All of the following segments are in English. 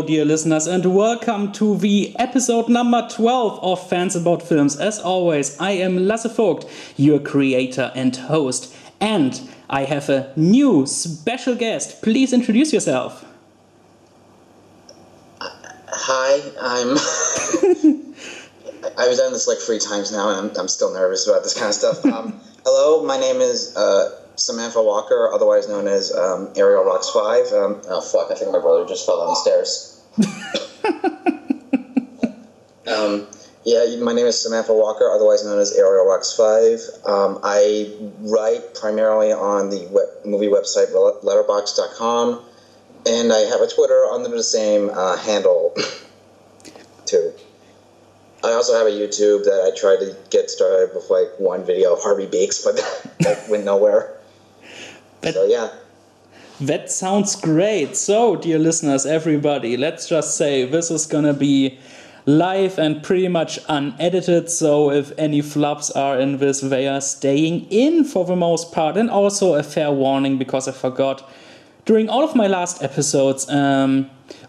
dear listeners, and welcome to the episode number 12 of Fans About Films. As always, I am Lasse Vogt, your creator and host, and I have a new special guest. Please introduce yourself. Hi, I've done this like 3 times now, and I'm still nervous about this kind of stuff. Hello, my name is Samantha Walker, otherwise known as Ariel Rocks 5. Oh fuck, I think my brother just fell down the stairs. My name is Samantha Walker, otherwise known as Ariel Rocks 5. I write primarily on the movie website letterboxd.com, and I have a Twitter under the same handle, too. I also have a YouTube that I tried to get started with like one video of Harvey Bakes, but that went nowhere. So yeah. That sounds great. So, dear listeners, everybody, let's just say this is gonna be live and pretty much unedited. So if any flops are in this, they are staying in for the most part. And also a fair warning, because I forgot, during all of my last episodes,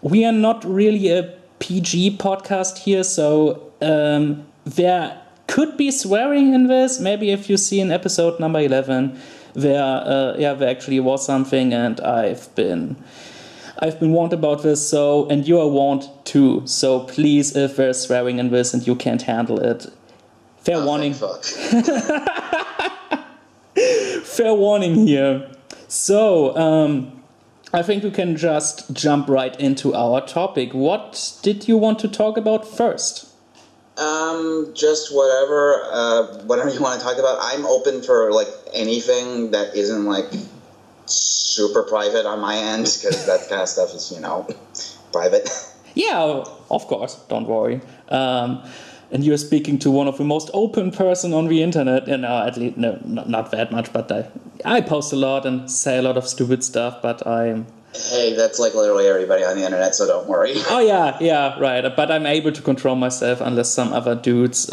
we are not really a PG podcast here, so there could be swearing in this. Maybe if you see in episode number 11, there actually was something, and I've been warned about this. So, and you are warned too. So please, if there's swearing in this and you can't handle it, fair warning. Fair warning here. So, I think we can just jump right into our topic. What did you want to talk about first? Just whatever you want to talk about. I'm open for like anything that isn't like super private on my end, because that kind of stuff is, private. Yeah, of course. Don't worry. And you're speaking to one of the most open person on the internet. At least not that much, but I post a lot and say a lot of stupid stuff. But Hey, that's like literally everybody on the internet, so don't worry. Oh yeah, right. But I'm able to control myself, unless some other dudes,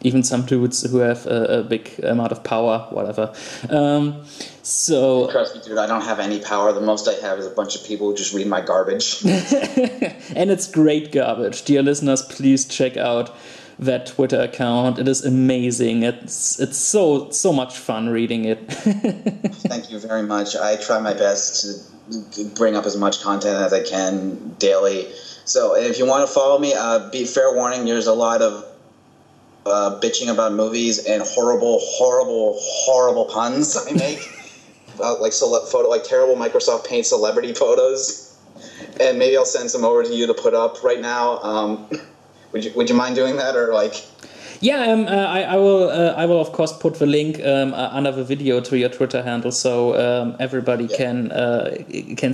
even some dudes who have a big amount of power, whatever. So trust me, dude, I don't have any power. The most I have is a bunch of people who just read my garbage. And it's great garbage. Dear listeners, please check out that Twitter account. It is amazing. It's so much fun reading it. Thank you very much. I try my best to bring up as much content as I can daily. So if you want to follow me, be fair warning, there's a lot of bitching about movies and horrible puns I make. Like terrible Microsoft Paint celebrity photos. And maybe I'll send some over to you to put up right now. Would you mind doing that, or like? Yeah, I will of course put the link under the video to your Twitter handle, so everybody can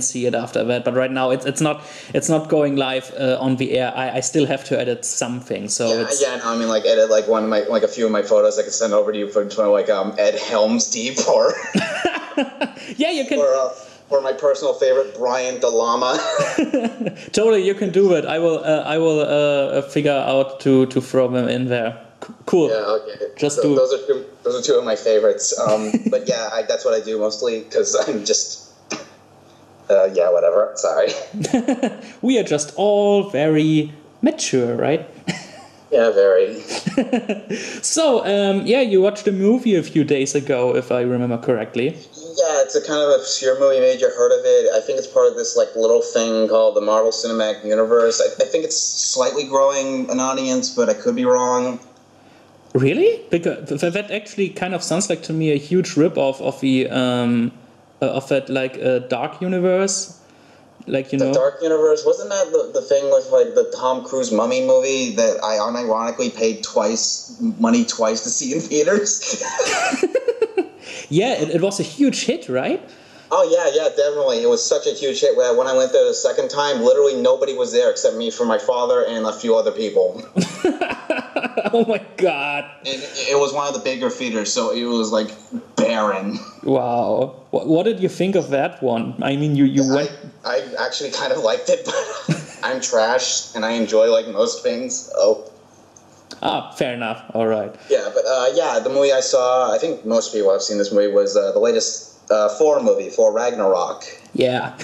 see it after that. But right now it's not going live on the air. I still have to edit something. So edit like one of my a few of my photos I could send over to you for like Ed Helms Deep or yeah, you can. Or my personal favorite, Brian the Llama. Totally, you can do it. I will figure out to throw them in there. Cool. Yeah, okay. Those are two of my favorites. But yeah, that's what I do mostly, because I'm just whatever. Sorry. We are just all very mature, right? Yeah, very. So, you watched a movie a few days ago, if I remember correctly. Yeah, it's a kind of obscure movie. Maybe you heard of it. I think it's part of this like little thing called the Marvel Cinematic Universe. I think it's slightly growing an audience, but I could be wrong. Really? Because that actually kind of sounds like to me a huge rip-off of the of that Dark Universe. The Dark Universe, wasn't that the thing with like the Tom Cruise Mummy movie that I unironically paid money twice to see in theaters? Yeah, it was a huge hit, right? Oh, yeah, definitely. It was such a huge hit. When I went there the second time, literally nobody was there except me for my father and a few other people. Oh, my God. And it was one of the bigger theaters, so it was, like, barren. Wow. What did you think of that one? I mean, you went... I actually kind of liked it, but I'm trash, and I enjoy, like, most things, fair enough. All right. Yeah, but the movie I saw, I think most people have seen this movie, was the latest Thor movie, Thor Ragnarok. Yeah.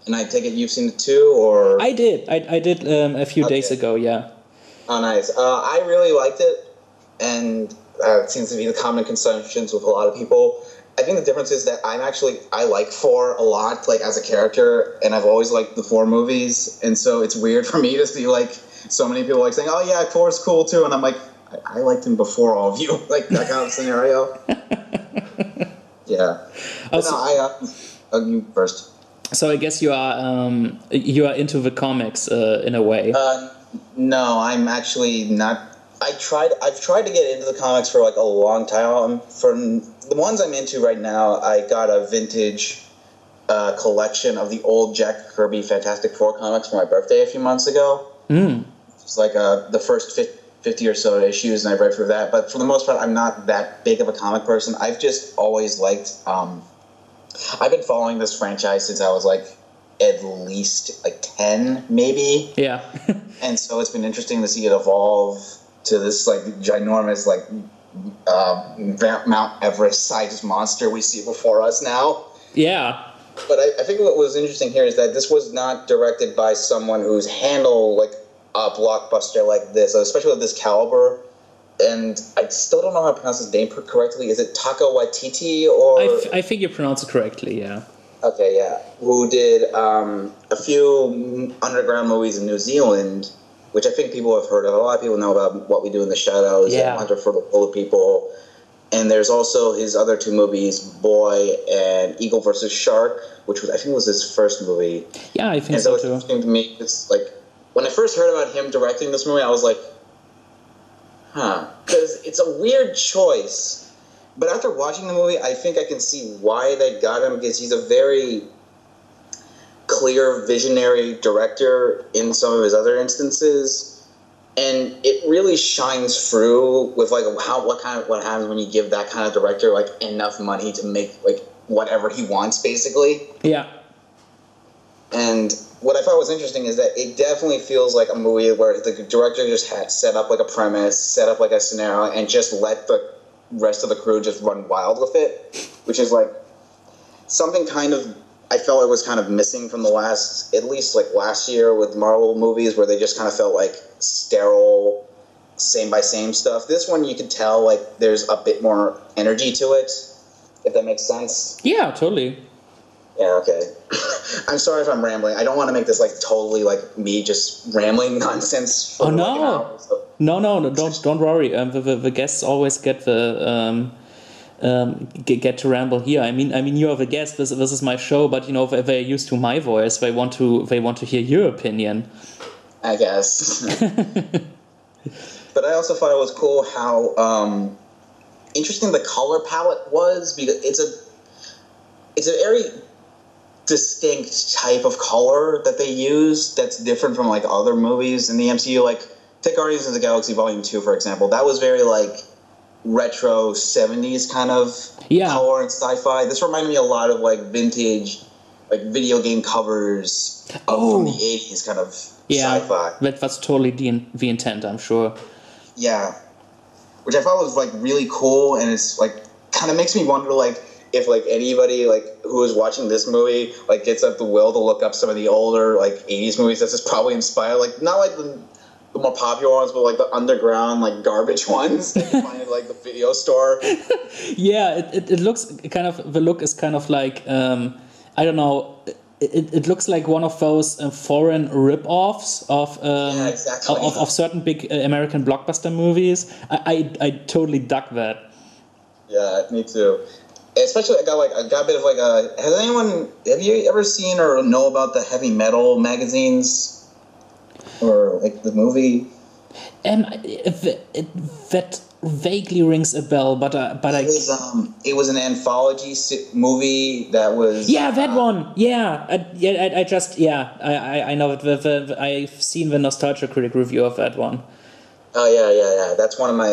And I take it you've seen it too, or? I did. I did a few days ago, yeah. Oh, nice. I really liked it, and it seems to be the common consensus with a lot of people. I think the difference is that I like Thor a lot, like, as a character, and I've always liked the Thor movies, and so it's weird for me to see, like, so many people, like, saying, oh, yeah, Thor's cool, too, and I'm like, I liked him before all of you, like, that kind of scenario. Yeah. You first. So I guess you are into the comics in a way. No, I'm actually not. I've tried to get into the comics for like a long time. For the ones I'm into right now, I got a vintage collection of the old Jack Kirby Fantastic Four comics for my birthday a few months ago. It's like the first 50 or so issues, and I read through that. But for the most part, I'm not that big of a comic person. I've just always liked. I've been following this franchise since I was like at least like 10, maybe. Yeah. And so it's been interesting to see it evolve to this like ginormous like Mount Everest sized monster we see before us now. Yeah. But I think what was interesting here is that this was not directed by someone who's handled like a blockbuster like this, especially with this caliber. And I still don't know how to pronounce his name correctly. Is it Taika Waititi or? I think you pronounce it correctly. Yeah. Okay, yeah. Who did a few underground movies in New Zealand, which I think people have heard of. A lot of people know about What We Do in the Shadows and Hunter for the Bullet People. And there's also his other two movies, Boy and Eagle vs. Shark, which I think was his first movie. Yeah, I think so too. And so it's interesting to me. It's like when I first heard about him directing this movie, I was like, because it's a weird choice. But after watching the movie, I think I can see why they got him, because he's a very clear, visionary director in some of his other instances. And it really shines through with like what happens when you give that kind of director like enough money to make like whatever he wants, basically. Yeah. And what I thought was interesting is that it definitely feels like a movie where the director just had set up like a premise, set up like a scenario, and just let the rest of the crew just run wild with it, which is like something kind of I felt it was kind of missing from at least last year with Marvel movies, where they just kind of felt like sterile, same by same stuff. This one you could tell like there's a bit more energy to it, if that makes sense. Yeah, totally. Yeah, okay. I'm sorry if I'm rambling. I don't want to make this like totally like me just rambling nonsense. Oh no. Like an hour, so. No, don't worry. The guests always get the get to ramble here. I mean, you are the guest. This is my show, but you know they're used to my voice. They want to hear your opinion. I guess. But I also thought it was cool how interesting the color palette was, because it's a very distinct type of color that they use that's different from like other movies in the MCU. Like take Guardians of the Galaxy Volume 2, for example. That was very like retro 70s kind of color and sci-fi. This reminded me a lot of like vintage like video game covers from the 80s kind of sci-fi. That was totally the intent, I'm sure. Yeah. Which I thought was like really cool, and it's like kind of makes me wonder like if like anybody like who is watching this movie like gets up the will to look up some of the older like 80s movies that's just probably inspired, like not like the more popular ones, but like the underground like garbage ones that you find at like the video store. Yeah, it looks kind of, the look is kind of like I don't know, it looks like one of those foreign rip-offs of exactly. of certain big American blockbuster movies. I totally dug that. Yeah, me too. Especially, I got a bit of like a. Have you ever seen or know about the heavy metal magazines, or like the movie? That vaguely rings a bell, but it was an anthology movie that was. Yeah, that one. Yeah, I know it. I've seen the Nostalgia Critic review of that one. Oh yeah. That's one of my.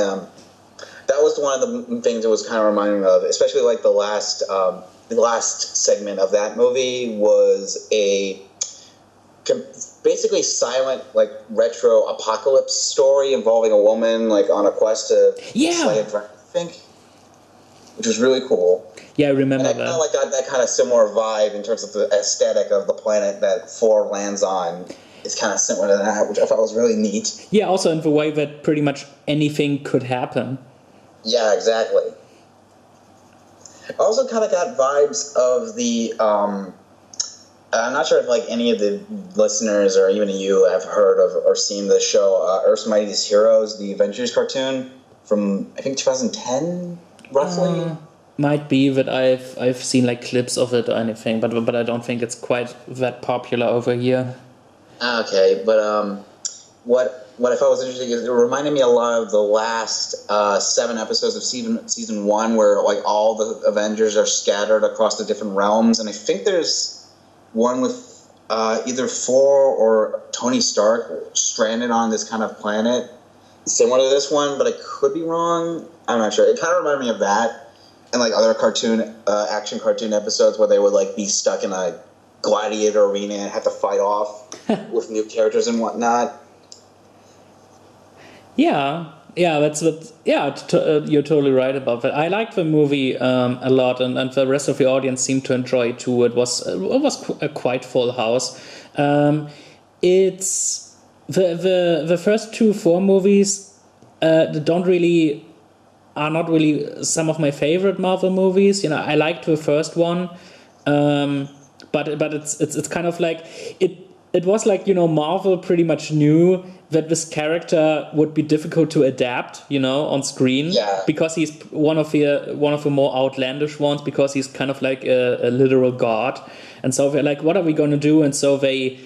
That was one of the things it was kind of reminding me of, especially like the last segment of that movie was a basically silent like retro apocalypse story involving a woman like on a quest to slay a dragon, I think. which was really cool. Yeah, I remember and I that. kind of like got that kind of similar vibe in terms of the aesthetic of the planet that Thor lands on. It's kind of similar to that, which I thought was really neat. Yeah, also in the way that pretty much anything could happen. Yeah, exactly. I also kind of got vibes of the. I'm not sure if like any of the listeners or even you have heard of or seen the show Earth's Mightiest Heroes, the Avengers cartoon from I think 2010, roughly. Might be that I've seen like clips of it or anything, but I don't think it's quite that popular over here. Okay, but what I thought was interesting is it reminded me a lot of the last 7 episodes of season 1, where like all the Avengers are scattered across the different realms, and I think there's one with either Thor or Tony Stark stranded on this kind of planet similar to this one, but I could be wrong. I'm not sure. It kind of reminded me of that, and like other action cartoon episodes where they would like be stuck in a gladiator arena and have to fight off with new characters and whatnot. Yeah, that's what. Yeah, you're totally right about that. I liked the movie a lot, and the rest of the audience seemed to enjoy it too. It was a quite full house. It's the first 2 Thor movies are not really some of my favorite Marvel movies. You know, I liked the first one, but it's kind of like it was like, you know, Marvel pretty much knew that this character would be difficult to adapt, you know, on screen, because he's one of the more outlandish ones, because he's kind of like a literal god, and so they're like, what are we going to do? And so they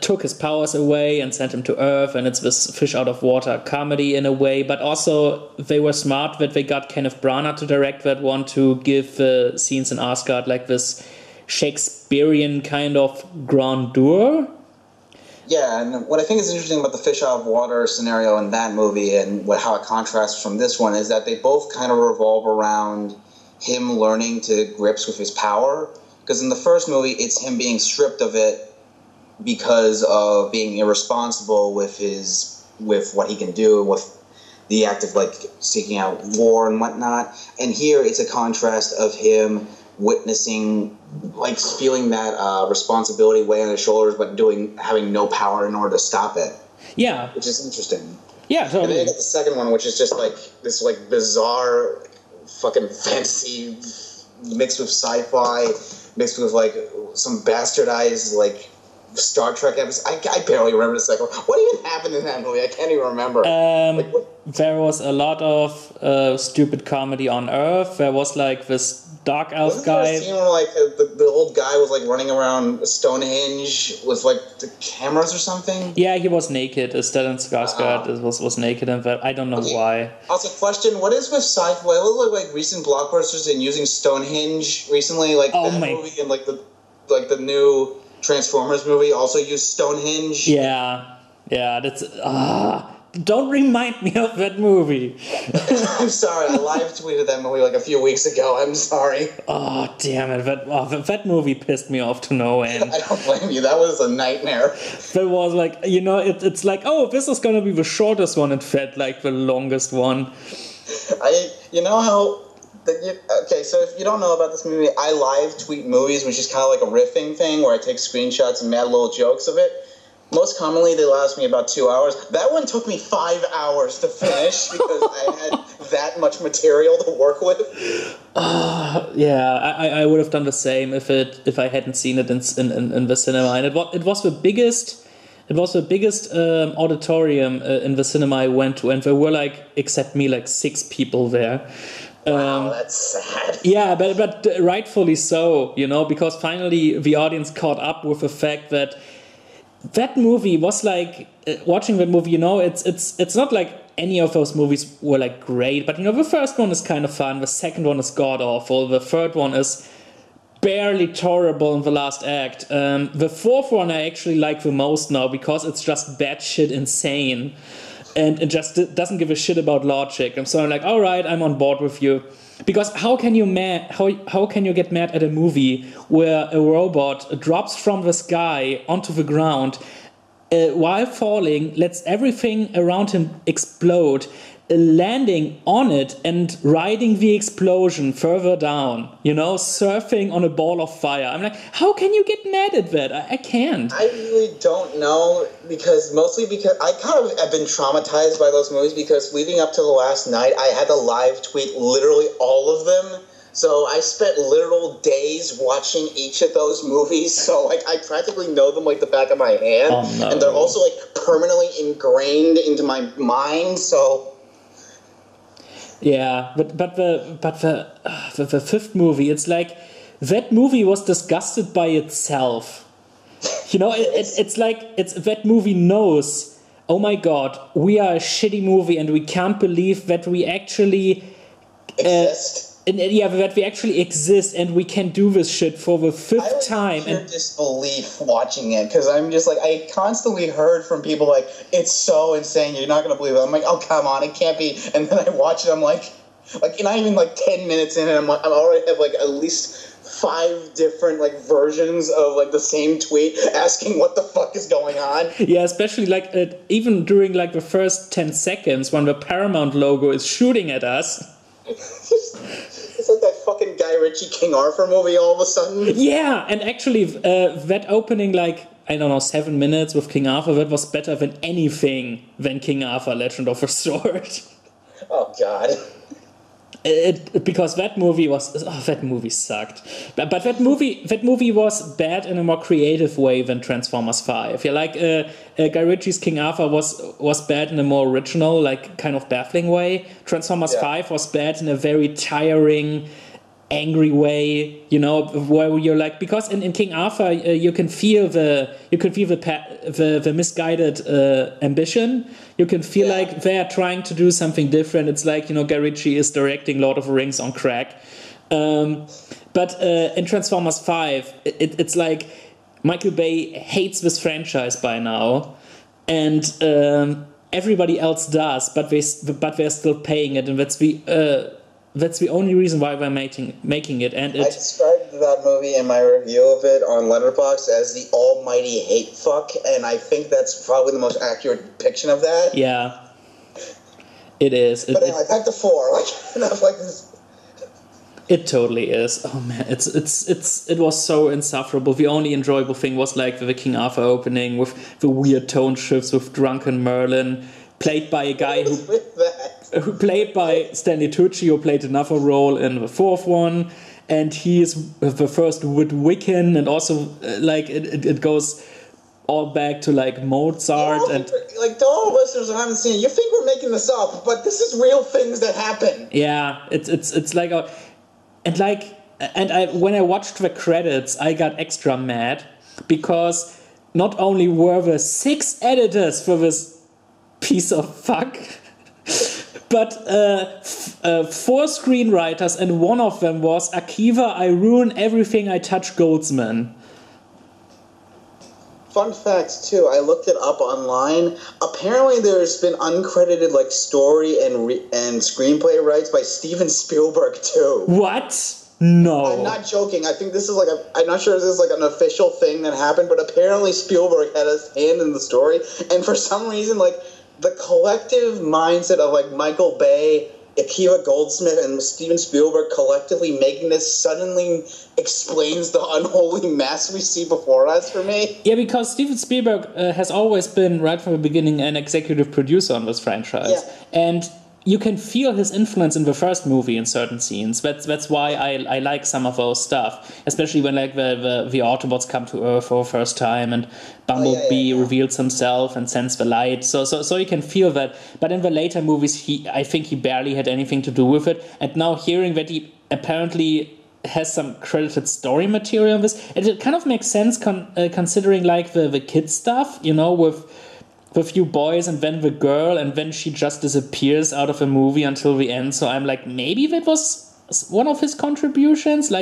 took his powers away and sent him to Earth, and it's this fish out of water comedy in a way, but also they were smart that they got Kenneth Branagh to direct that one, to give the scenes in Asgard like this Shakespearean kind of grandeur. Yeah, and what I think is interesting about the fish out of water scenario in that movie and how it contrasts from this one is that they both kind of revolve around him learning to grips with his power. Because in the first movie, it's him being stripped of it because of being irresponsible with what he can do, with the act of like seeking out war and whatnot. And here it's a contrast of him witnessing, like feeling that responsibility weigh on his shoulders, but having no power in order to stop it. Yeah, which is interesting. Yeah, totally. And then you get the second one, which is just like this like bizarre, fucking fantasy mixed with sci-fi, mixed with like some bastardized like Star Trek episode. I barely remember the second one. What even happened in that movie? I can't even remember. There was a lot of stupid comedy on Earth. There was like this dark elf guy. Wasn't there a scene where like the old guy was like running around Stonehenge with like the cameras or something? Yeah, he was naked. Stellan Skarsgård was naked, and I don't know why. Also, question: what is with sci-fi? What look like recent blockbusters and using Stonehenge recently? Like movie and like the new Transformers movie also used Stonehenge. Yeah, that's don't remind me of that movie. I'm sorry, I live tweeted that movie like a few weeks ago. I'm sorry. Oh damn it! That movie pissed me off to no end. I don't blame you. That was a nightmare. That was like, you know, it's like, oh, this is gonna be the shortest one. It felt like the longest one. You know how. Okay, so if you don't know about this movie, I live tweet movies, which is kind of like a riffing thing where I take screenshots and mad little jokes of it. Most commonly, they last me about 2 hours. That one took me 5 hours to finish because I had that much material to work with. Yeah, I would have done the same if I hadn't seen it in the cinema. And it was the biggest. It was the biggest auditorium in the cinema I went to, and there were like, except me, like 6 people there. Wow, that's sad. Yeah, but rightfully so, you know, because finally the audience caught up with the fact that movie was like, watching that movie, you know, it's not like any of those movies were like great, but you know, the first one is kind of fun, the second one is god awful, the third one is barely tolerable in the last act. The fourth one I actually like the most now because it's just batshit insane. And it just doesn't give a shit about logic. And so I'm like, all right, I'm on board with you. Because how can you get mad at a movie where a robot drops from the sky onto the ground while falling, lets everything around him explode, landing on it and riding the explosion further down, surfing on a ball of fire. I'm like, how can you get mad at that? I can't. I really don't know, mostly because I kind of have been traumatized by those movies, because leading up to the last night, I had to live tweet literally all of them. So I spent literal days watching each of those movies. So I practically know them like the back of my hand. Oh, no. And they're also permanently ingrained into my mind. So yeah, but the fifth movie, it's like that movie was disgusted by itself. It's like that movie knows, oh my god, we are a shitty movie and we can't believe that we actually exist. That we actually exist and we can do this shit for the fifth time. I was disbelief watching it, because I'm just like, I constantly heard from people like, it's so insane, you're not going to believe it. I'm like, oh, come on, it can't be. And then I watch it, I'm like not even 10 minutes in, and I already have at least 5 different versions of the same tweet asking what the fuck is going on. Yeah, especially even during the first 10 seconds when the Paramount logo is shooting at us. It's like that fucking Guy Ritchie King Arthur movie all of a sudden. Yeah, and actually that opening 7 minutes with King Arthur, that was better than anything than King Arthur Legend of the Sword. Oh god. Because that movie sucked. But that movie was bad in a more creative way than Transformers 5. Yeah, Guy Ritchie's King Arthur was bad in a more original, kind of baffling way. Transformers 5 was bad in a very tiring, angry way, where you're because in King Arthur you can feel the misguided ambition. You can feel like they're trying to do something different. It's Guy Ritchie is directing Lord of the Rings on crack. But in Transformers 5, it's like Michael Bay hates this franchise by now, and everybody else does, but they're still paying it, and that's the only reason why we're making it. And I described that movie in my review of it on Letterboxd as the almighty hate fuck, and I think that's probably the most accurate depiction of that. Yeah, it is. But anyway, back to 4. Enough this. It totally is. Oh man, it was so insufferable. The only enjoyable thing was the King Arthur opening with the weird tone shifts with Drunken Merlin, played by a guy who played by Stanley Tucci, who played another role in the fourth one, and he is the first Wiccan, and also it goes all back to Mozart and to all listeners who haven't seen it, you think we're making this up, but this is real things that happen. Yeah, it's when I watched the credits, I got extra mad because not only were there 6 editors for this piece of fuck, but 4 screenwriters, and one of them was Akiva, I ruin everything I touch Goldsman. Fun facts too, I looked it up online. Apparently there's been uncredited story and screenplay rights by Steven Spielberg too. What? No. I'm not joking. I think this is I'm not sure if this is an official thing that happened, but apparently Spielberg had his hand in the story, and for some reason the collective mindset of Michael Bay, Akiva Goldsmith, and Steven Spielberg collectively making this suddenly explains the unholy mess we see before us for me. Yeah, because Steven Spielberg has always been, right from the beginning, an executive producer on this franchise. Yeah. And you can feel his influence in the first movie in certain scenes. That's why I like some of those stuff, especially when the Autobots come to Earth for the first time and Bumblebee reveals himself and sends the light. So you can feel that. But in the later movies, I think he barely had anything to do with it. And now hearing that he apparently has some credited story material in this, it kind of makes sense considering the kid stuff, with the few boys and then the girl, and then she just disappears out of the movie until the end. So I'm maybe that was one of his contributions, the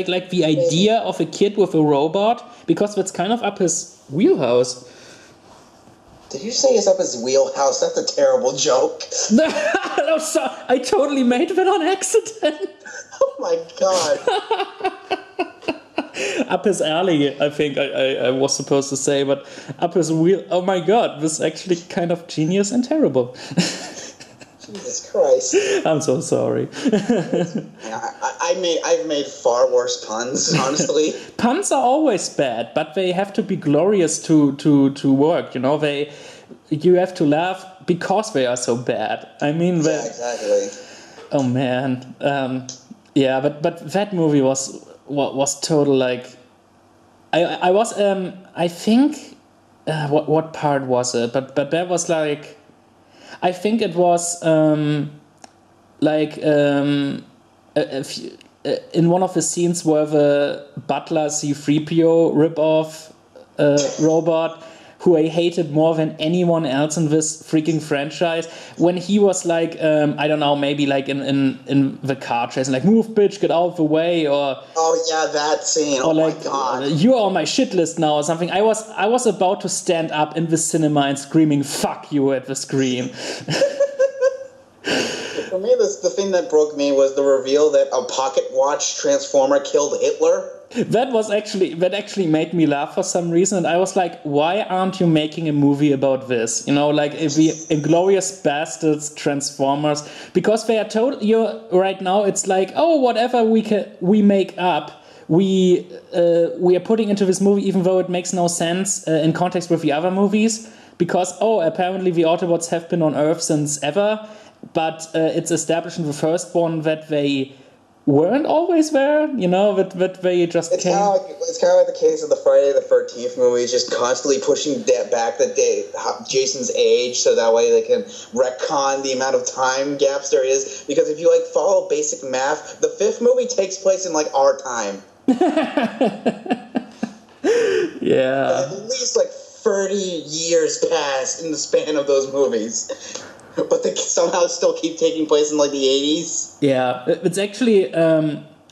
idea of a kid with a robot, because that's kind of up his wheelhouse. Did you say it's up his wheelhouse? That's a terrible joke. No, sorry, I totally made that on accident. Oh my god. up his alley, I think I was supposed to say, but up his wheel. Oh my god, this is actually kind of genius and terrible. Jesus Christ! I'm so sorry. I've made far worse puns, honestly. Puns are always bad, but they have to be glorious to work. You know, you have to laugh because they are so bad. I mean, yeah, exactly. Oh man, yeah, but that movie was total like. I was I think what part was it? But that was like. I think it was like in one of the scenes where the butler C-3PO rip-off robot, who I hated more than anyone else in this freaking franchise, when he was like, I don't know, maybe like in the car chase, like, move bitch, get out of the way, or... Oh yeah, that scene, or like, my god. You're on my shit list now, or something. I was about to stand up in the cinema and screaming, fuck you, at the screen. For me, the thing that broke me was the reveal that a pocket watch transformer killed Hitler. That actually made me laugh for some reason, and I was like, why aren't you making a movie about this? You know, like if the Inglourious Bastards Transformers, because they are right now it's like, oh, whatever we make up, we are putting into this movie, even though it makes no sense in context with the other movies, because apparently the Autobots have been on Earth since ever, but it's established in the first one that they weren't always there, you know, that they just it's kind of like the case of the Friday the 13th movies, just constantly pushing back Jason's age, so that way they can retcon the amount of time gaps there is. Because if you like follow basic math, the fifth movie takes place in like our time. Yeah. At least like 30 years pass in the span of those movies. But they somehow still keep taking place in like the 80s. Yeah, it's actually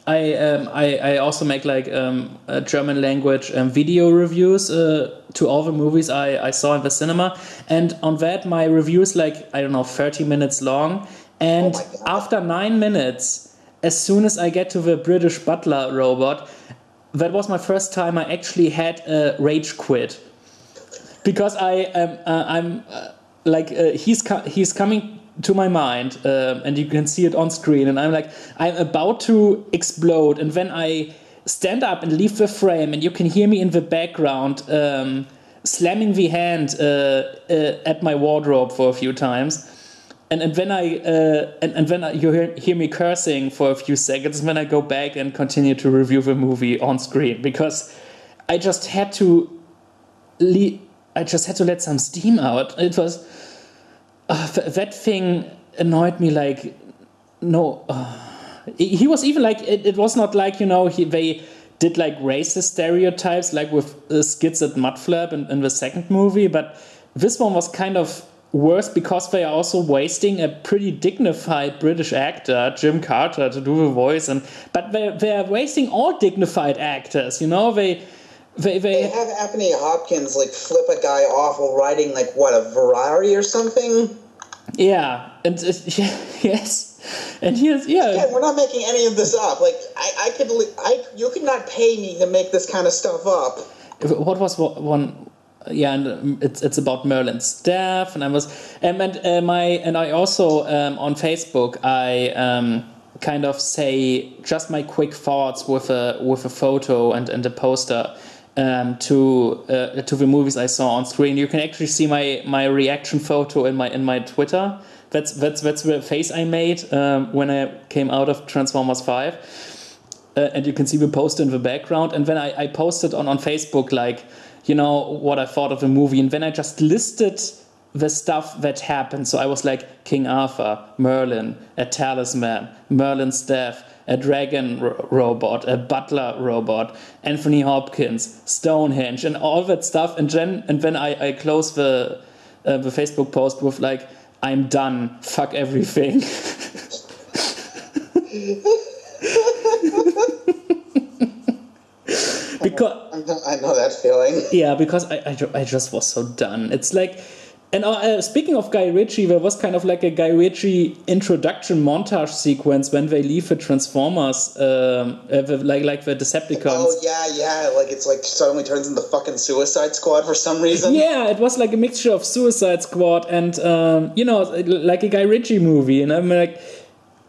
I also make like German language video reviews to all the movies I saw in the cinema, and on that my review is like, I don't know, 30 minutes long, and after 9 minutes, as soon as I get to the British butler robot, that was my first time I actually had a rage quit, because I'm like he's coming to my mind, and you can see it on screen, and I'm about to explode, and then I stand up and leave the frame, and you can hear me in the background slamming the hand at my wardrobe for a few times, and then you hear me cursing for a few seconds, and then I go back and continue to review the movie on screen, because I just had to let some steam out. It was that thing annoyed me like no. He was even like it was not like, you know, they did like racist stereotypes like with skits at Mudflap in the second movie, but this one was kind of worse because they are also wasting a pretty dignified British actor, Jim Carter, to do the voice, but they are wasting all dignified actors, you know. They have Anthony Hopkins like flip a guy off while riding like a Ferrari or something. Yeah, and yes, and here's Again, we're not making any of this up. Like you could not pay me to make this kind of stuff up. What was one? Yeah, and it's about Merlin's death, and I was and I also on Facebook I kind of say just my quick thoughts with a photo and a poster to the movies I saw on screen. You can actually see my reaction photo in my Twitter. That's the face I made when I came out of Transformers 5, and you can see the poster in the background. And then I posted on Facebook, like, you know, what I thought of the movie, and then I just listed the stuff that happened. So I was like, King Arthur, Merlin, a talisman, Merlin's death, a dragon robot, a butler robot, Anthony Hopkins, Stonehenge, and all that stuff. And then I close the Facebook post with like, I'm done, fuck everything. Because I know that feeling. Yeah, because I just was so done. It's like And speaking of Guy Ritchie, there was kind of like a Guy Ritchie introduction montage sequence when they leave the Transformers, like the Decepticons. Oh yeah, like it's like suddenly turns into fucking Suicide Squad for some reason. Yeah, it was like a mixture of Suicide Squad and like a Guy Ritchie movie, and I'm like,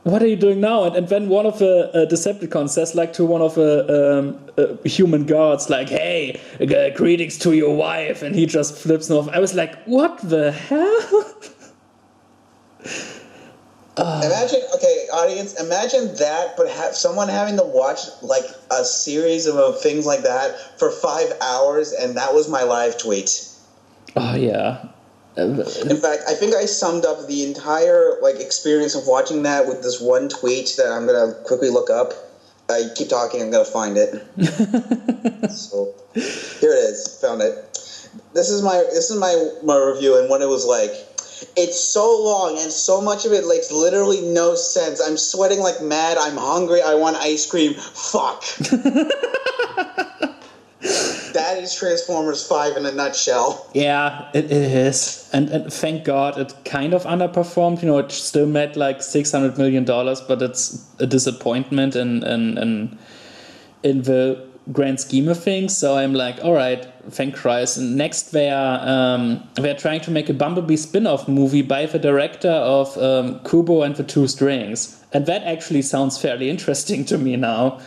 what are you doing now? And then one of the Decepticons says like to one of the human guards, like, hey, greetings to your wife, and he just flips him off. I was like, what the hell? Imagine, okay, audience, imagine that, but someone having to watch like a series of things like that for 5 hours, and that was my live tweet. Oh yeah. In fact, I think I summed up the entire like experience of watching that with this one tweet that I'm gonna quickly look up. Keep talking, I'm gonna find it. So here it is, found it. This is my review, and what it was like. It's so long, and so much of it makes literally no sense. I'm sweating like mad. I'm hungry. I want ice cream. Fuck. That is Transformers 5 in a nutshell. Yeah, it is. And thank God it kind of underperformed. You know, it still made like $600 million, but it's a disappointment in the grand scheme of things. So I'm like, all right, thank Christ. And next they're trying to make a Bumblebee spin-off movie by the director of Kubo and the Two Strings. And that actually sounds fairly interesting to me now.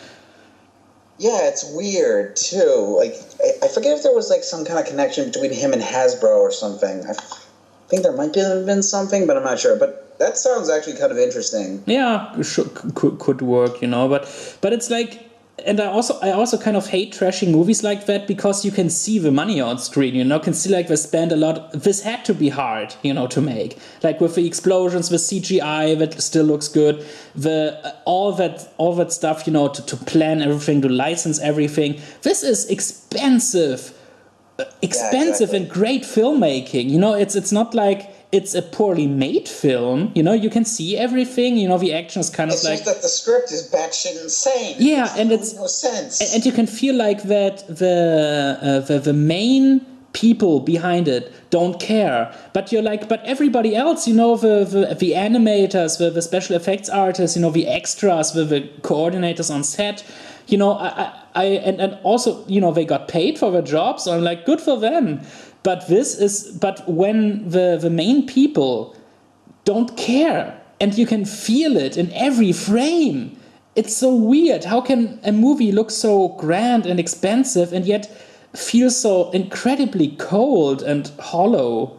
Yeah, it's weird, too. Like, I forget if there was, like, some kind of connection between him and Hasbro or something. I think there might have been something, but I'm not sure. But that sounds actually kind of interesting. Yeah, could work, you know. But it's like... And I also kind of hate trashing movies like that because you can see the money on screen, you know, can see like they spend a lot. This had to be hard, you know, to make. Like with the explosions, the CGI that still looks good, all that stuff, you know, to plan everything, to license everything. This is expensive and great filmmaking. You know, it's not like it's a poorly made film, you know, you can see everything, you know, the action is kind of like... It's just that the script is batshit insane. Yeah, and it's no sense. And you can feel like that the main people behind it don't care. But you're like, but everybody else, you know, the animators, the special effects artists, you know, the extras, the coordinators on set, you know, and also, you know, they got paid for their job, so I'm like, good for them. But when the main people don't care, and you can feel it in every frame, it's so weird. How can a movie look so grand and expensive and yet feel so incredibly cold and hollow?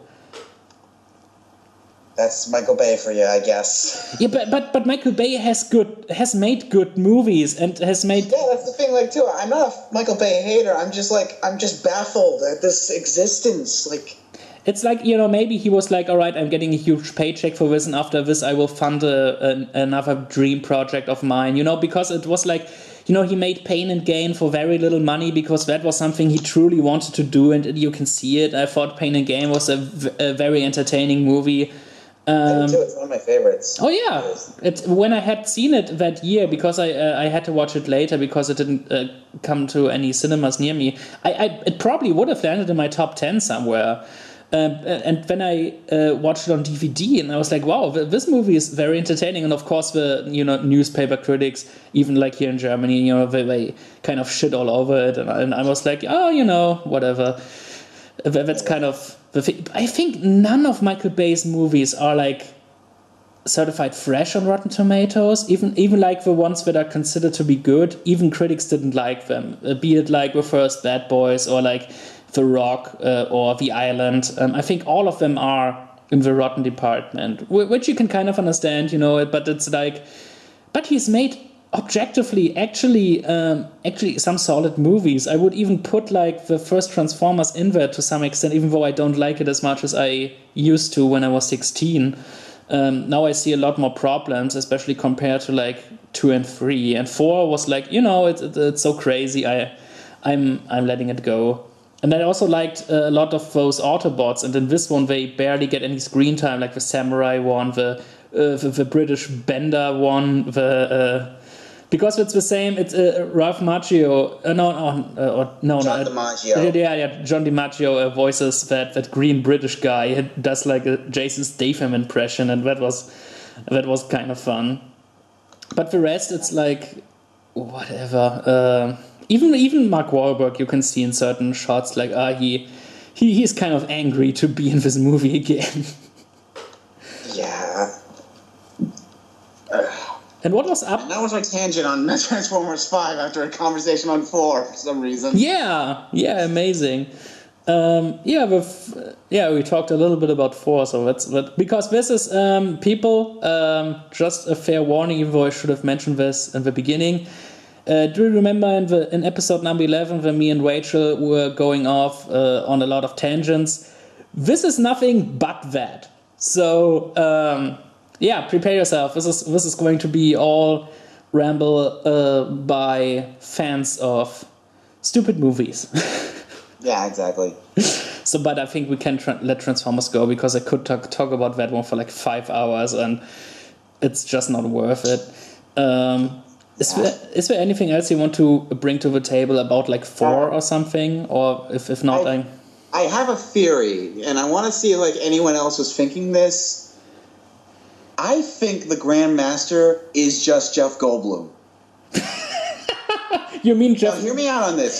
That's Michael Bay for you, I guess. Yeah, but Michael Bay has made good movies and has made... Yeah, that's the thing, like, too. I'm not a Michael Bay hater. I'm just baffled at this existence. Like, it's like, you know, maybe he was like, all right, I'm getting a huge paycheck for this, and after this I will fund another dream project of mine, you know, because it was like, you know, he made Pain and Gain for very little money because that was something he truly wanted to do, and you can see it. I thought Pain and Gain was a very entertaining movie. I do too. It's one of my favorites. Oh yeah, when I had seen it that year, because I had to watch it later because it didn't come to any cinemas near me. It probably would have landed in my top 10 somewhere. And then I watched it on DVD, and I was like, wow, this movie is very entertaining. And of course, the newspaper critics, even like here in Germany, you know, they kind of shit all over it, and I was like, oh, you know, whatever. That's kind of the thing. I think none of Michael Bay's movies are like certified fresh on Rotten Tomatoes. Even like the ones that are considered to be good, even critics didn't like them. Be it like the first Bad Boys or like The Rock or The Island. I think all of them are in the Rotten department, which you can kind of understand, you know. But it's like, but he's made objectively actually some solid movies. I would even put like the first Transformers in there to some extent, even though I don't like it as much as I used to when I was 16. Now I see a lot more problems, especially compared to like 2 and 3. And 4 was like, you know, it's so crazy. I'm letting it go. And I also liked a lot of those Autobots, and in this one they barely get any screen time, like the Samurai one, the British Bender one, Because it's the same. It's Ralph Macchio. John DiMaggio. Yeah. John DiMaggio voices that green British guy. He does like a Jason Statham impression, and that was kind of fun. But the rest, it's like whatever. Even Mark Wahlberg, you can see in certain shots like he's kind of angry to be in this movie again. Yeah. And what was up? And that was my tangent on Transformers 5 after a conversation on 4 for some reason. Yeah, amazing. We talked a little bit about 4, so that's because this is people. Just a fair warning, even though I should have mentioned this in the beginning. Do you remember in episode number 11 when me and Rachel were going off on a lot of tangents? This is nothing but that. So. Prepare yourself. This is going to be all ramble by fans of stupid movies. Yeah, exactly. So, but I think we can let Transformers go because I could talk about that one for like 5 hours and it's just not worth it. Is there anything else you want to bring to the table about like Thor or something? Or if not, I have a theory, and I want to see if like anyone else was thinking this. I think the Grand Master is just Jeff Goldblum. You mean Jeff? Now, hear me out on this.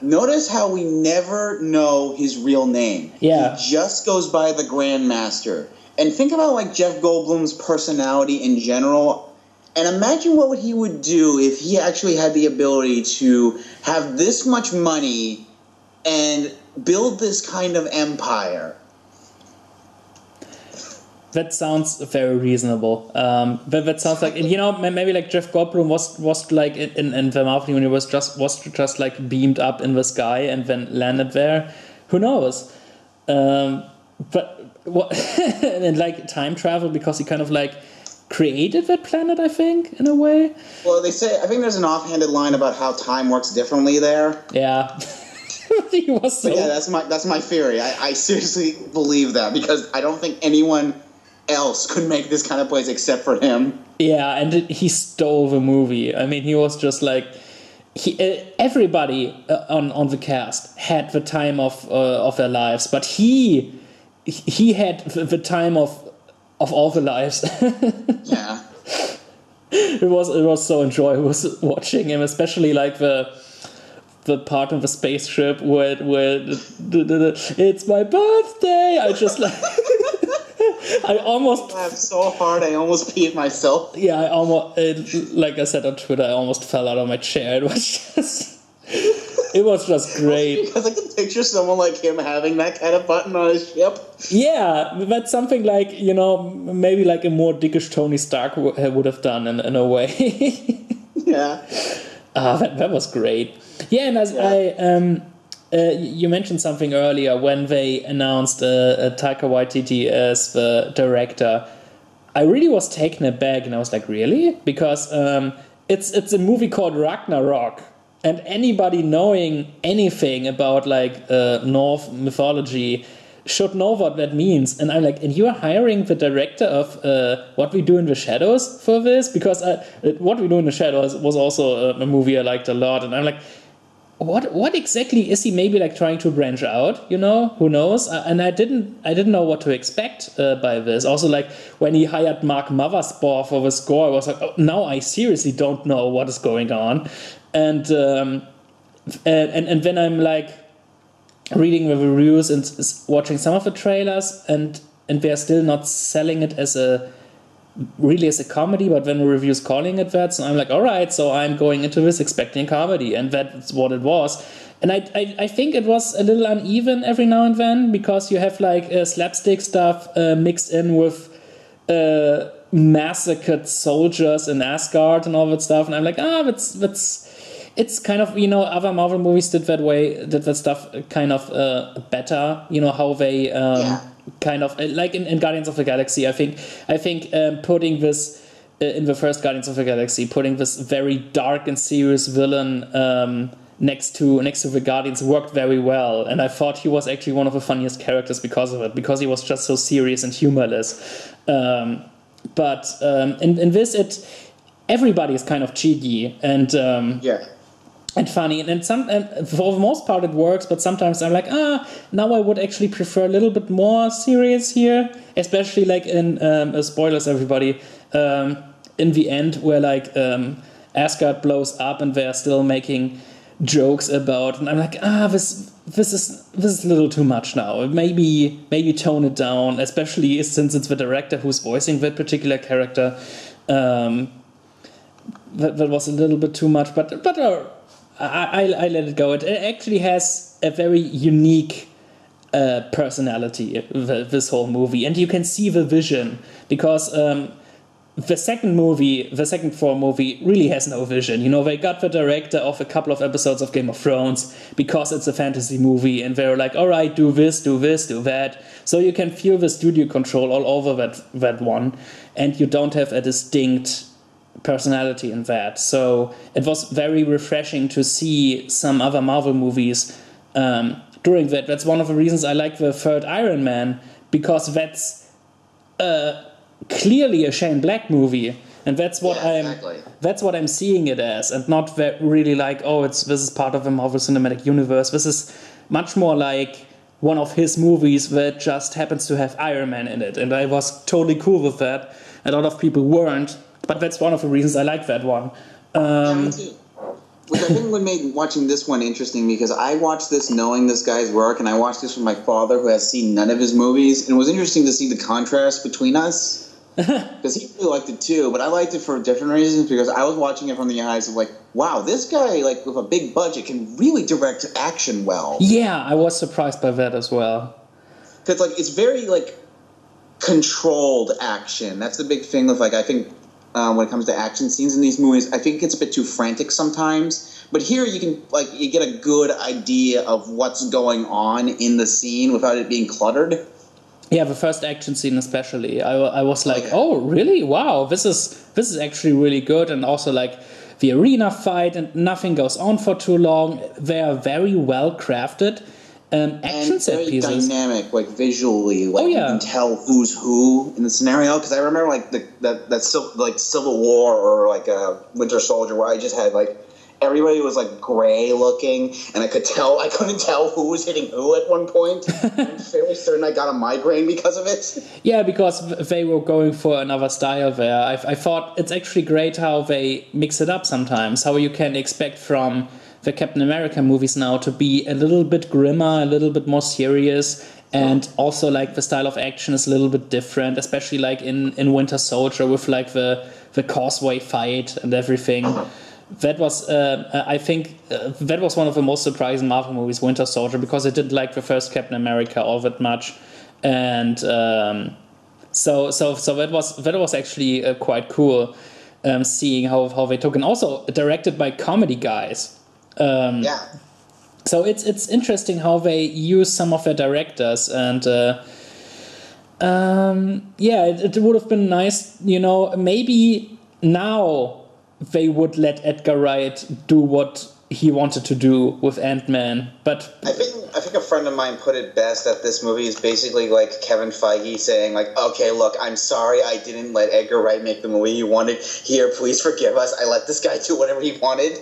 Notice how we never know his real name. Yeah. He just goes by the Grand Master. And think about like Jeff Goldblum's personality in general. And imagine what he would do if he actually had the ability to have this much money and build this kind of empire. That sounds very reasonable. But that sounds like, maybe like Jeff Goldblum was like in the Marvel universe was just like beamed up in the sky and then landed there. Who knows? But what and like time travel because he kind of like created that planet, I think, in a way. Well, I think there's an offhanded line about how time works differently there. Yeah. He was so... But yeah, that's my theory. I seriously believe that because I don't think anyone else could make this kind of place except for him. Yeah, and he stole the movie. I mean, he was just like everybody on the cast had the time of their lives, but he had the time of all the lives. Yeah, it was so enjoyable watching him, especially like the part of the spaceship where it's my birthday. I just like. I almost laughed so hard I almost peed myself. Yeah, I almost, like I said on Twitter, I almost fell out of my chair. It was just great. Because I can picture someone like him having that kind of button on his ship. Yeah, that's something like, maybe like a more dickish Tony Stark would have done in a way. Yeah. That was great. Yeah, and you mentioned something earlier when they announced Taika Waititi as the director. I really was taken aback, and I was like, really? Because it's a movie called Ragnarok, and anybody knowing anything about like Norse mythology should know what that means. And I'm like, and you are hiring the director of What We Do in the Shadows for this? Because What We Do in the Shadows was also a movie I liked a lot, and I'm like, What exactly is he maybe like trying to branch out? Who knows? And I didn't know what to expect by this. Also, like when he hired Mark Mothersbaugh for the score, I was like, oh, now I seriously don't know what is going on. And then I'm like reading the reviews and watching some of the trailers, and they're still not selling it as a comedy, but when the review's calling it that, so I'm like, all right, so I'm going into this expecting comedy, and that's what it was. And I think it was a little uneven every now and then, because you have like slapstick stuff mixed in with massacred soldiers in Asgard and all that stuff, and I'm like, it's kind of, other Marvel movies did that stuff kind of better, how they kind of like in Guardians of the Galaxy. I think putting this in the first Guardians of the Galaxy, putting this very dark and serious villain next to the Guardians worked very well, and I thought he was actually one of the funniest characters because of it, because he was just so serious and humorless. But in this, everybody is kind of cheeky and and funny, and for the most part it works, but sometimes I'm like, now I would actually prefer a little bit more serious here, especially like in spoilers, everybody, in the end where like Asgard blows up and they're still making jokes about, and I'm like, this is a little too much now. Maybe tone it down, especially since it's the director who's voicing that particular character. That was a little bit too much, but I let it go. It actually has a very unique personality, this whole movie, and you can see the vision, because the second Thor movie really has no vision. They got the director of a couple of episodes of Game of Thrones because it's a fantasy movie, and they're like, all right, do this, do that. So you can feel the studio control all over that one, and you don't have a distinct personality in that. So it was very refreshing to see some other Marvel movies during that. That's one of the reasons I like the third Iron Man, because that's clearly a Shane Black movie, and that's what I'm seeing it as, and not that really like, this is part of the Marvel Cinematic Universe. This is much more like one of his movies that just happens to have Iron Man in it, and I was totally cool with that. A lot of people weren't, but that's one of the reasons I like that one. Me too. Which I think would make watching this one interesting, because I watched this knowing this guy's work, and I watched this with my father, who has seen none of his movies, and it was interesting to see the contrast between us. Because he really liked it too, but I liked it for different reasons, because I was watching it from the eyes of like, wow, this guy, like, with a big budget can really direct action well. Yeah, I was surprised by that as well. Because, like, it's very, like, controlled action. That's the big thing with, like, I think when it comes to action scenes in these movies, I think it's a bit too frantic sometimes. But here you can, like, you get a good idea of what's going on in the scene without it being cluttered. Yeah, the first action scene especially. I was like, oh, really? Wow, this is actually really good. And also, like, the arena fight, and nothing goes on for too long. They are very well crafted action set pieces. And very dynamic, like, visually. Like, you can tell who's who in the scenario. Because I remember, like, that Civil War or, like, Winter Soldier, where I just had, like, everybody was like gray looking, and I couldn't tell who was hitting who at one point. I'm fairly certain I got a migraine because of it. Yeah, because they were going for another style there. I thought it's actually great how they mix it up sometimes, how you can expect from the Captain America movies now to be a little bit grimmer, a little bit more serious, and also like the style of action is a little bit different, especially like in Winter Soldier with like the causeway fight and everything. That was, I think, that was one of the most surprising Marvel movies, Winter Soldier, because I didn't like the first Captain America all that much, and so that was actually quite cool, seeing how they took, and also directed by comedy guys. So it's interesting how they use some of their directors, and it would have been nice, maybe now they would let Edgar Wright do what he wanted to do with Ant-Man, but I think a friend of mine put it best that this movie is basically like Kevin Feige saying, like, okay, look, I'm sorry I didn't let Edgar Wright make the movie you wanted. Here, please forgive us. I let this guy do whatever he wanted.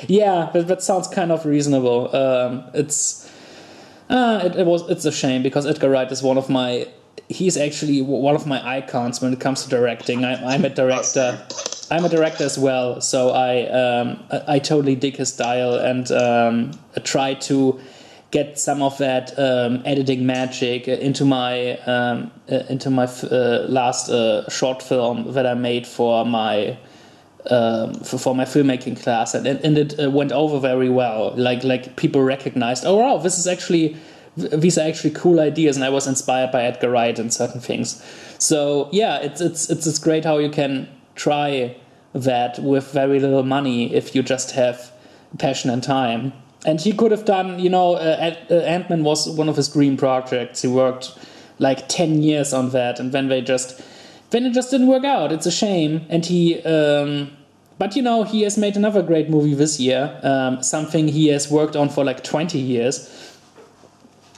Yeah, that sounds kind of reasonable. It's a shame, because Edgar Wright is he's actually one of my icons when it comes to directing. I'm a director. I'm a director as well, so I totally dig his style, and try to get some of that editing magic into my last short film that I made for my filmmaking class, and it went over very well. Like people recognized, oh wow, these are actually cool ideas, and I was inspired by Edgar Wright and certain things. So yeah, it's great how you can try that with very little money if you just have passion and time. And he could have done, Ant-Man was one of his dream projects. He worked like 10 years on that, and then it just didn't work out. It's a shame. And but he has made another great movie this year, something he has worked on for like 20 years.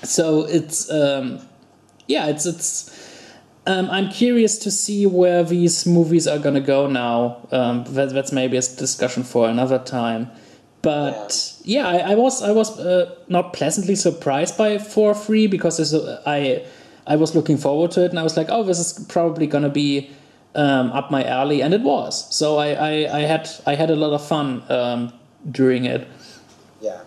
So it's I'm curious to see where these movies are gonna go now. That's maybe a discussion for another time. But yeah, I was not pleasantly surprised by 4-3 because I was looking forward to it and I was like, oh, this is probably gonna be up my alley, and it was. So I had a lot of fun during it. Yeah.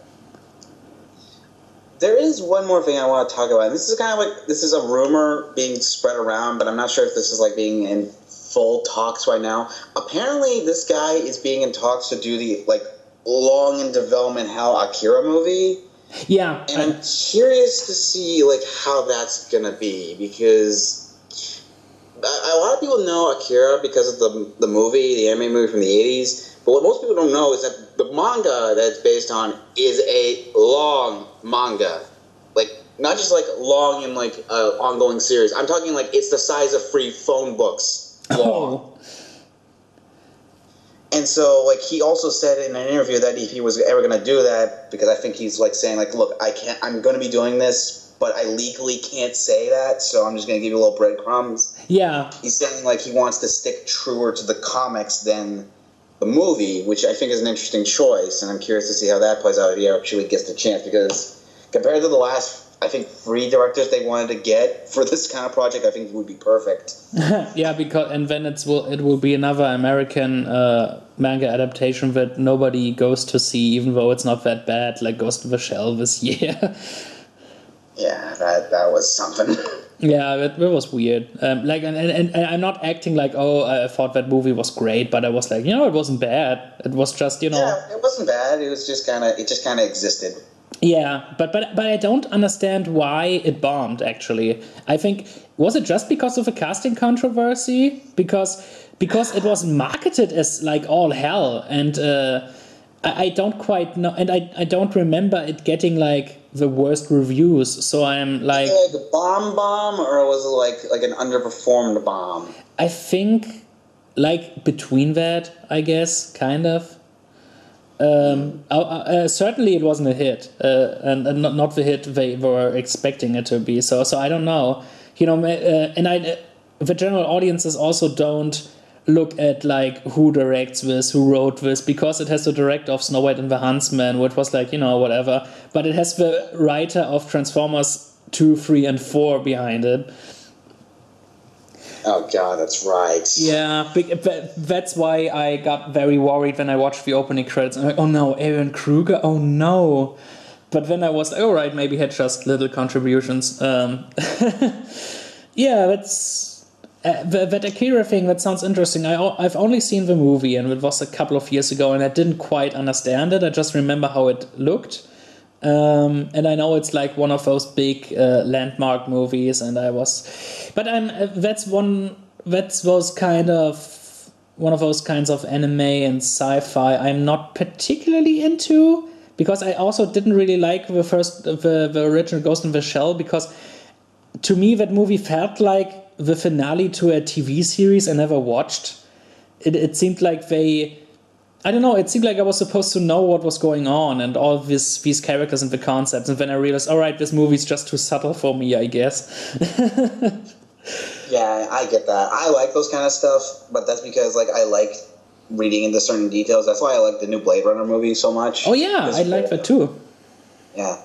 There is one more thing I want to talk about. This is kind of like, this is a rumor being spread around, but I'm not sure if this is like being in full talks right now. Apparently, this guy is being in talks to do the like long in development Hal Akira movie. Yeah. And I'm curious to see like how that's gonna be, because a lot of people know Akira because of the movie, the anime movie from the 80s. But what most people don't know is that the manga that it's based on is a long manga. Like, not just like long in like an ongoing series. I'm talking like it's the size of 3 phone books long. Oh. And so, like, he also said in an interview that if he was ever going to do that, because I think he's like saying like, look, I'm going to be doing this, but I legally can't say that, so I'm just going to give you a little breadcrumbs. Yeah. He's saying like he wants to stick truer to the comics than the movie, which I think is an interesting choice, and I'm curious to see how that plays out if he actually gets the chance, because compared to the last, I think, 3 directors they wanted to get for this kind of project, I think it would be perfect. Yeah, and then it will be another American manga adaptation that nobody goes to see, even though it's not that bad, like Ghost in the Shell this year. Yeah, that was something. Yeah, that was weird. Like, and I'm not acting like, oh, I thought that movie was great, but I was like, it wasn't bad. It was just, Yeah, it wasn't bad. It was just kind of existed. Yeah, but I don't understand why it bombed. Actually, I think, was it just because of a casting controversy? Because it was marketed as like all hell, and I don't quite know, and I don't remember it getting like the worst reviews. So I'm like, was it like a bomb, or was it like an underperformed bomb? I think like between that, I guess, kind of. Certainly it wasn't a hit, and not the hit they were expecting it to be. So I don't know, the general audiences also don't look at like who directs this, who wrote this, because it has the director of Snow White and the Huntsman, which was like, whatever, but it has the writer of Transformers 2, 3, and 4 behind it. Oh god, that's right. Yeah, that's why I got very worried when I watched the opening credits. I'm like, oh no, Aaron Kruger, oh no. But then I was like, all right, maybe he had just little contributions. Yeah, that's that Akira thing. That sounds interesting. I've only seen the movie, and it was a couple of years ago, and I didn't quite understand it. I just remember how it looked. And I know it's like one of those big landmark movies, and that's one of those kinds of anime and sci-fi I'm not particularly into, because I also didn't really like the original Ghost in the Shell, because to me that movie felt like the finale to a TV series I never watched. It seemed like I don't know, it seemed like I was supposed to know what was going on and all these characters and the concepts, and then I realized, all right, this movie's just too subtle for me, I guess. Yeah, I get that. I like those kind of stuff, but that's because like I like reading into certain details. That's why I like the new Blade Runner movie so much. Oh yeah, I like that too. Yeah.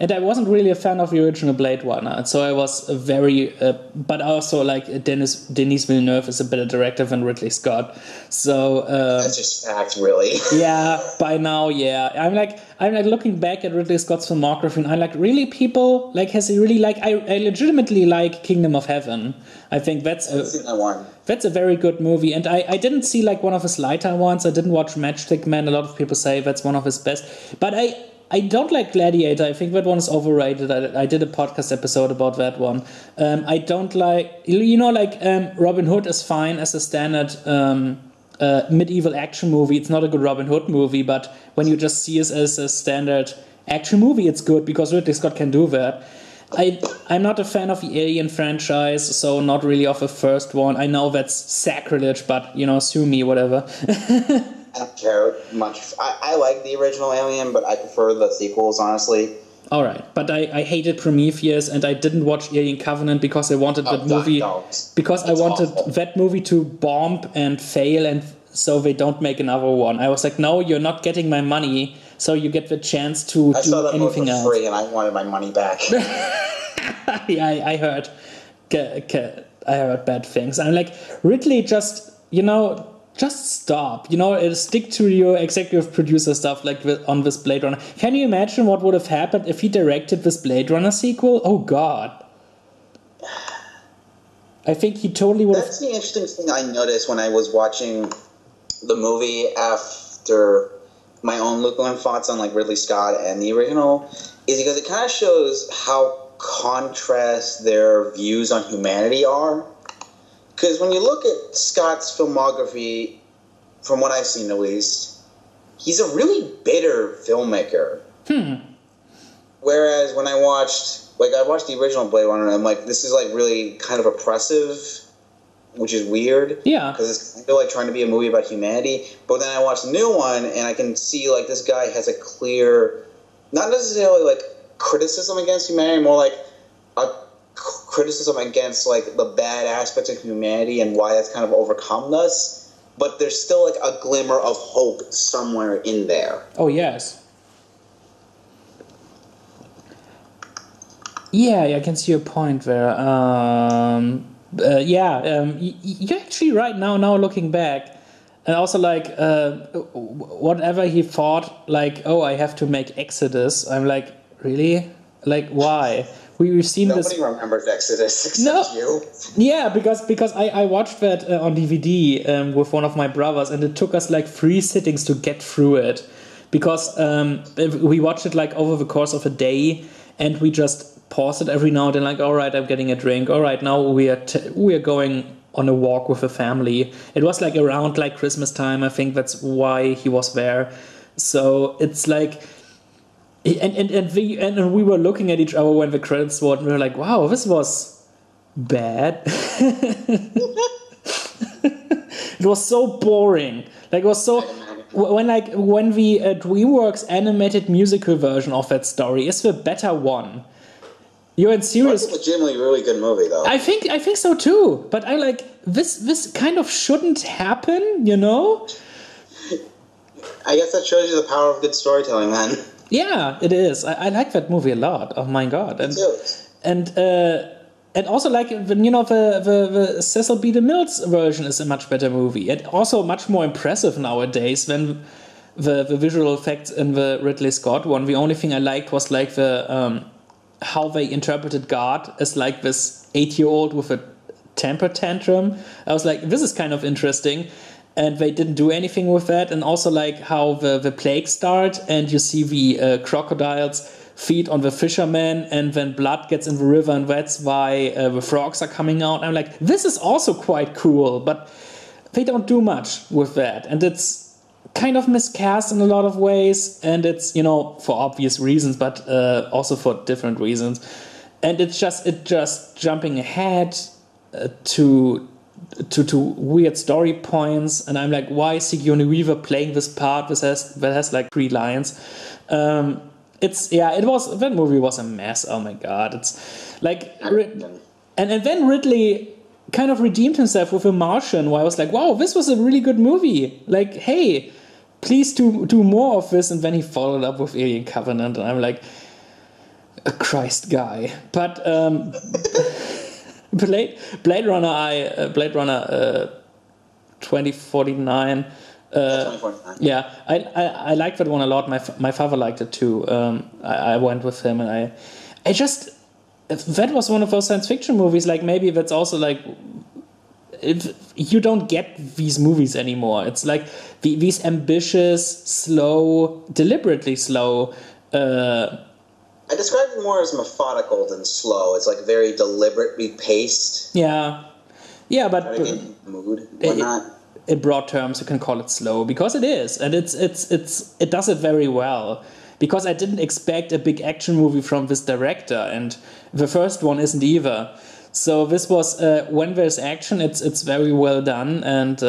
And I wasn't really a fan of the original Blade Runner, so I was but also like Denis Villeneuve is a better director than Ridley Scott. So that's just fact, really. Yeah, by now, yeah. I'm like looking back at Ridley Scott's filmography, and I'm like, really, people like, has he really like? I legitimately like Kingdom of Heaven. I think that's a very good movie, and I didn't see like one of his lighter ones. I didn't watch Matchstick Man. A lot of people say that's one of his best, but I don't like Gladiator. I think that one is overrated. I did a podcast episode about that one. I don't like, Robin Hood is fine as a standard medieval action movie. It's not a good Robin Hood movie, but when you just see it as a standard action movie, it's good because Ridley Scott can do that. I'm not a fan of the Alien franchise, so not really of the first one. I know that's sacrilege, but, sue me, whatever. I don't care much. I like the original Alien, but I prefer the sequels, honestly. All right, but I hated Prometheus, and I didn't watch Alien Covenant because I wanted that movie because I wanted that movie to bomb and fail, and so they don't make another one. I was like, no, you're not getting my money, so you get the chance to do anything else. I saw that movie for free, and I wanted my money back. Yeah, I heard. I heard bad things. I'm like, Ridley, just stop. Stick to your executive producer stuff, like on this Blade Runner. Can you imagine what would have happened if he directed this Blade Runner sequel? Oh, God. I think he totally would have... That's the interesting thing I noticed when I was watching the movie after my own lukewarm thoughts on, like, Ridley Scott and the original, is because it kind of shows how contrast their views on humanity are. Because when you look at Scott's filmography, from what I've seen at least, he's a really bitter filmmaker. Whereas when I watched the original Blade Runner, and I'm like, this is like really kind of oppressive, which is weird. Yeah. Because it's kind of like trying to be a movie about humanity. But then I watched the new one, and I can see like this guy has a clear, not necessarily like criticism against humanity, more like a criticism against like the bad aspects of humanity and why that's kind of overcome us, but there's still like a glimmer of hope somewhere in there. Oh yes. Yeah, I can see your point there. You're actually right now looking back, and also like whatever he thought, like, oh, I have to make Exodus. I'm like, really? Like, why? We've seen this. Nobody remembers Exodus except you. Yeah, because I watched that on DVD with one of my brothers, and it took us like 3 sittings to get through it, because we watched it like over the course of a day, and we just paused it every now and then, like, all right, I'm getting a drink. All right, now we are going on a walk with a family. It was like around like Christmas time. I think that's why he was there. So it's like. And we were looking at each other when the credits rolled, and we were like, wow, this was bad. It was so boring. Like, it was so... When the DreamWorks animated musical version of that story is the better one. You're in serious... It's a legitimately really good movie, though. I think so, too. But I like... This kind of shouldn't happen, you know? I guess that shows you the power of good storytelling, man. Yeah, it is. I like that movie a lot. Oh my god! And also like the Cecil B. DeMille's version is a much better movie, and also much more impressive nowadays than the visual effects in the Ridley Scott one. The only thing I liked was like the how they interpreted God as like this 8-year-old with a temper tantrum. I was like, this is kind of interesting. And they didn't do anything with that. And also like how the plague started, and you see the crocodiles feed on the fishermen, and then blood gets in the river, and that's why the frogs are coming out. I'm like, this is also quite cool, but they don't do much with that. And it's kind of miscast in a lot of ways, and it's, for obvious reasons, but also for different reasons. And it's just jumping ahead to weird story points, and I'm like, why is Sigourney Weaver playing this part that has like 3 lines? That movie was a mess. Oh my god, it's like, and then Ridley kind of redeemed himself with The Martian, where I was like, wow, this was a really good movie. Like, hey, please do more of this. And then he followed up with Alien Covenant, and I'm like, a Christ guy. But Blade Runner 2049. 2049. Yeah, I like that one a lot. My father liked it too. I went with him, and I just, that was one of those science fiction movies. Like, maybe that's also like, you don't get these movies anymore. It's like these ambitious, slow, deliberately slow. I describe it more as methodical than slow. It's like very deliberately paced. Yeah, but mood. Why not? In broad terms, you can call it slow, because it is, and it does it very well. Because I didn't expect a big action movie from this director, and the first one isn't either. So this was when there's action, it's very well done, and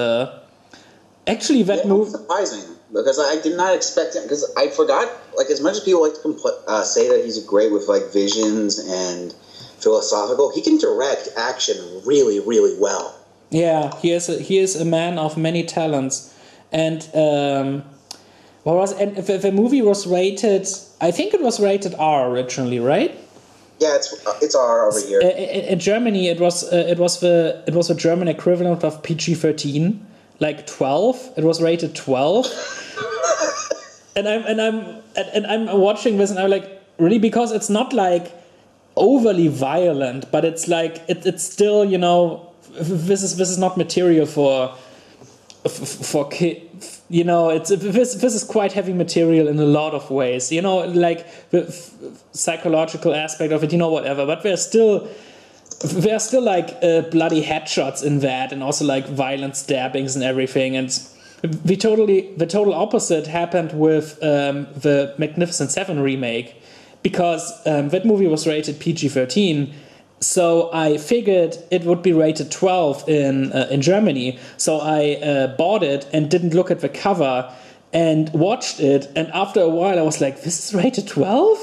actually that movie surprising. because I did not expect him. Because I forgot, like, as much as people like to say that he's great with like visions and philosophical, he can direct action really, really well. Yeah, he is a man of many talents, and the movie was rated. I think it was rated R originally, right? Yeah, it's R over here. In Germany, it was the German equivalent of PG-13, like 12. It was rated 12, and I'm watching this, and I'm like, really, because it's not like overly violent, but it's like it's still, you know, this is not material for kids. You know, this is quite heavy material in a lot of ways. You know, like the psychological aspect of it. You know, whatever. But there's still like bloody headshots in that, and also like violent stabbings and everything. And the total opposite happened with the Magnificent Seven remake, because that movie was rated PG-13. So I figured it would be rated 12 in Germany. So I bought it and didn't look at the cover and watched it. And after a while, I was like, "This is rated 12?"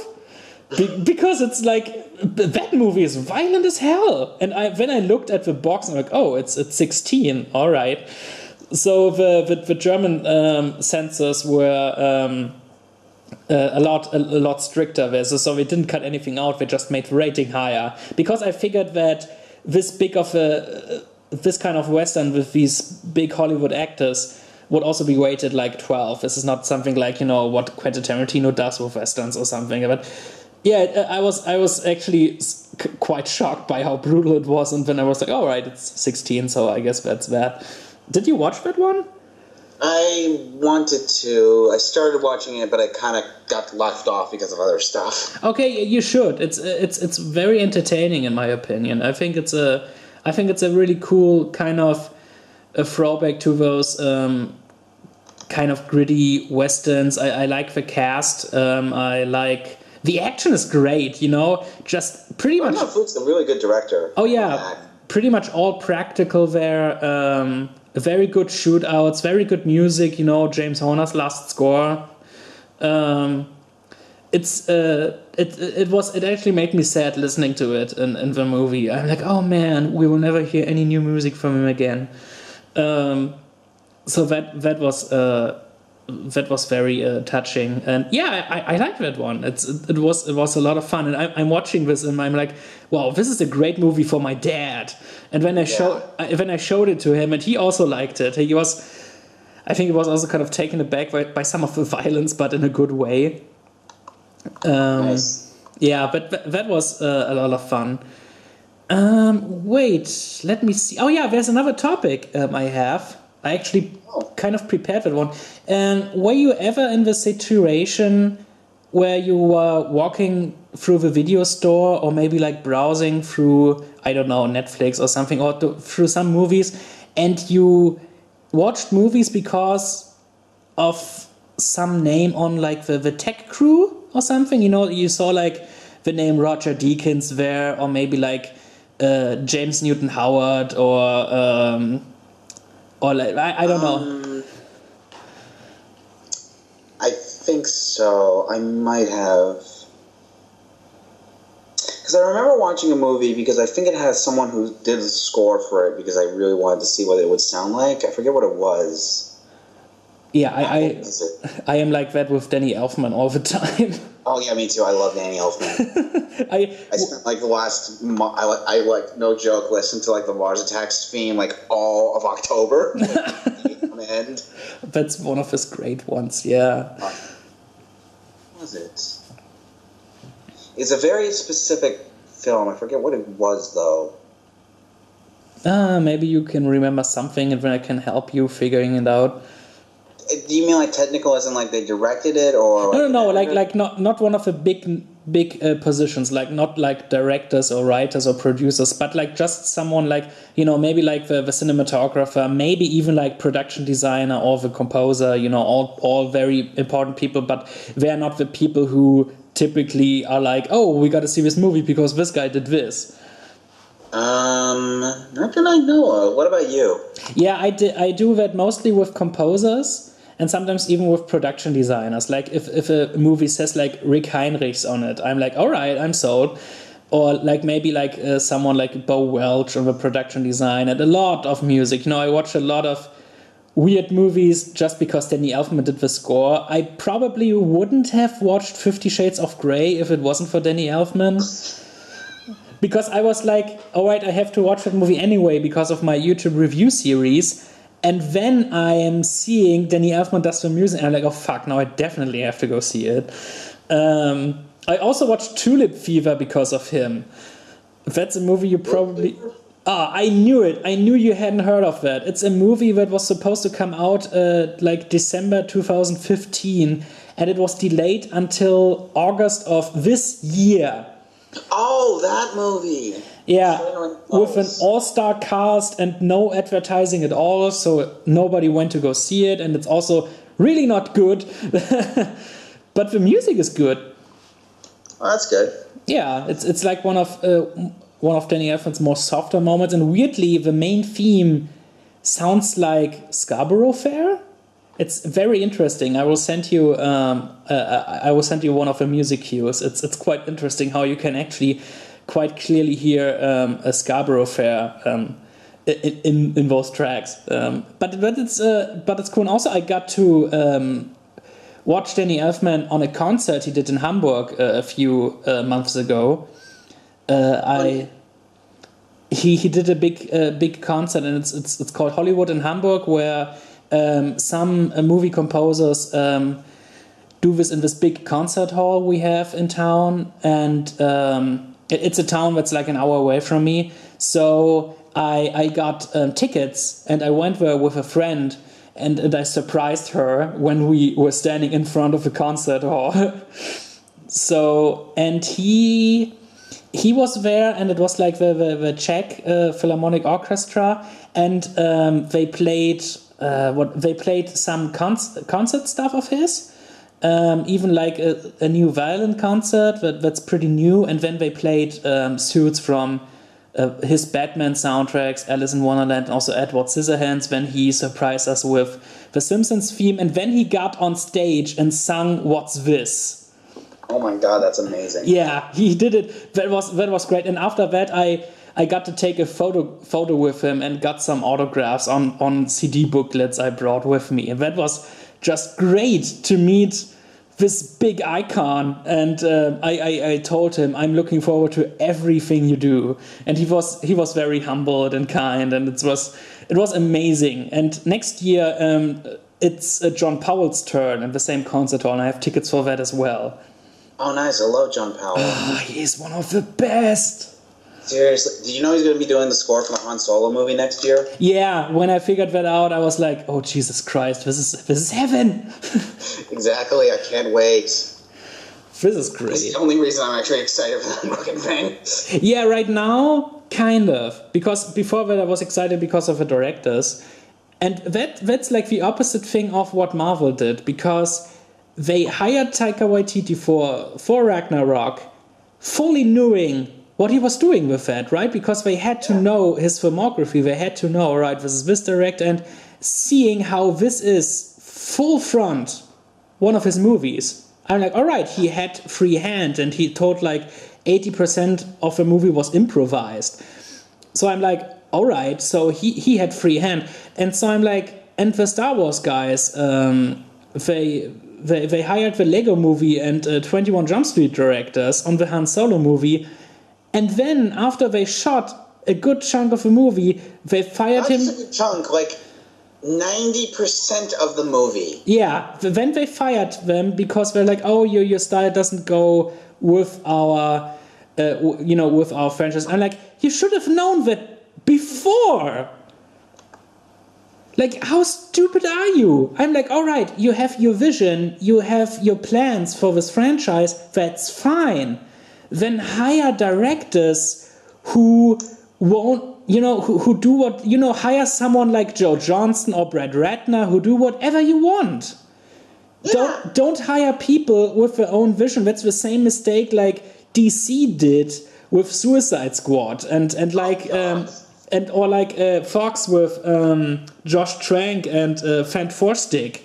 Because it's like, that movie is violent as hell. And when I looked at the box, I'm like, "Oh, it's 16. All right." So the German censors were a lot stricter there, so they didn't cut anything out. They just made the rating higher, because I figured that this kind of Western with these big Hollywood actors would also be rated like 12. This is not something like, you know, what Quentin Tarantino does with Westerns or something. But yeah, I was actually quite shocked by how brutal it was, and then I was like, all right, it's 16, so I guess that's that. Did you watch that one? I wanted to. I started watching it, but I kind of got left off because of other stuff. Okay, you should. It's very entertaining, in my opinion. I think it's a really cool kind of a throwback to those kind of gritty westerns. I like the cast. I like the action is great. You know, just pretty much. Vogt's a really good director. Oh yeah, pretty much all practical there. Very good shootouts, very good music. You know, James Horner's last score. It actually made me sad listening to it in the movie. I'm like, oh man, we will never hear any new music from him again. So that was very touching, and yeah, I like that one. It was a lot of fun, and I'm watching this and I'm like, wow, this is a great movie for my dad. And when I showed it to him, and he also liked it, I think he was also kind of taken aback by some of the violence, but in a good way. Nice. Yeah, but that was a lot of fun. Wait, let me see. Oh yeah, there's another topic I have. I actually kind of prepared that one. Were you ever in the situation where you were walking through the video store, or maybe like browsing through, I don't know, Netflix or something, or through some movies, and you watched movies because of some name on like the tech crew or something? You know, you saw like the name Roger Deakins there, or maybe like James Newton Howard, or like, I don't know. I think so. I might have. Because I remember watching a movie, because I think it has someone who did the score for it, because I really wanted to see what it would sound like. I forget what it was. Yeah, I am like that with Danny Elfman all the time. Oh yeah, me too. I love Danny Elfman. I spent like the last I like, no joke, listened to like the Mars Attacks theme like all of October. End. That's one of his great ones. Yeah. What was it? It's a very specific film. I forget what it was though. Maybe you can remember something, and then I can help you figuring it out. Do you mean like technical, as in like they directed it, or like no, like not one of the big positions, like not like directors or writers or producers, but like just someone like, you know, maybe like the cinematographer, maybe even like production designer or the composer, you know, all very important people, but they're not the people who typically are like, oh, we got to see this movie because this guy did this. Not that I know of. What about you? Yeah, I do that mostly with composers. and sometimes even with production designers. Like if a movie says like Rick Heinrichs on it, I'm like, all right, I'm sold. Or like maybe like someone like Bo Welch on the production design, and a lot of music. You know, I watch a lot of weird movies just because Danny Elfman did the score. I probably wouldn't have watched 50 Shades of Grey if it wasn't for Danny Elfman. Because I was like, all right, I have to watch that movie anyway because of my YouTube review series. And then I am seeing Danny Elfman does the music, and I'm like, oh fuck, now I definitely have to go see it. I also watched Tulip Fever because of him. That's a movie you probably... I knew it. I knew you hadn't heard of that. It's a movie that was supposed to come out like December 2015, and it was delayed until August of this year. Oh, that movie. Yeah, with an all-star cast and no advertising at all, so nobody went to go see it, and it's also really not good. But the music is good. Oh, that's good. Yeah, it's like one of Danny Elfman's more softer moments, and weirdly, the main theme sounds like Scarborough Fair. It's very interesting. I will send you one of the music cues. It's quite interesting how you can actually quite clearly hear a Scarborough Fair in those tracks. But it's cool. And also, I got to watch Danny Elfman on a concert he did in Hamburg a few months ago. He did a big concert, and it's called Hollywood in Hamburg, where some movie composers do this in this big concert hall we have in town, and it's a town that's like an hour away from me. So I got tickets, and I went there with a friend. And I surprised her when we were standing in front of the concert hall. So, and he was there, and it was like the Czech Philharmonic Orchestra, and they played some concert stuff of his, even like a new violin concert that's pretty new, and then they played suits from his Batman soundtracks, Alice in Wonderland, and also Edward Scissorhands, when he surprised us with the Simpsons theme, and then he got on stage and sung What's This? Oh my god, that's amazing. Yeah, he did it. That was great. And after that, I got to take a photo with him and got some autographs on CD booklets I brought with me. And that was just great to meet this big icon, and I told him I'm looking forward to everything you do, and he was very humbled and kind, and it was amazing. And next year it's John Powell's turn in the same concert hall, and I have tickets for that as well. Oh, nice! I love John Powell. He's one of the best. Seriously, do you know he's going to be doing the score for the Han Solo movie next year? Yeah, when I figured that out, I was like, "Oh Jesus Christ, this is heaven!" Exactly, I can't wait. This is great. It's the only reason I'm actually excited for that fucking thing. Yeah, right now, kind of, because before that I was excited because of the directors, and that's like the opposite thing of what Marvel did, because they hired Taika Waititi for Ragnarok, fully knowing what he was doing with that, right? Because they had to know his filmography. They had to know, right, this is this director, and seeing how this is full front one of his movies. I'm like, all right, he had free hand, and he told like 80% of the movie was improvised. So I'm like, all right, so he had free hand. And so I'm like, and the Star Wars guys, they hired the Lego movie and 21 Jump Street directors on the Han Solo movie. And then, after they shot a good chunk of the movie, they fired him. Not just a good chunk, like 90% of the movie. Yeah, then they fired them because they're like, "Oh, your style doesn't go with our, with our franchise." I'm like, you should have known that before. Like, how stupid are you? I'm like, all right, you have your vision, you have your plans for this franchise. That's fine. Then hire directors who won't, who do what, hire someone like Joe Johnston or Brad Ratner who do whatever you want. Yeah. Don't hire people with their own vision. That's the same mistake like DC did with Suicide Squad and Fox with Josh Trank and Fant Forstick.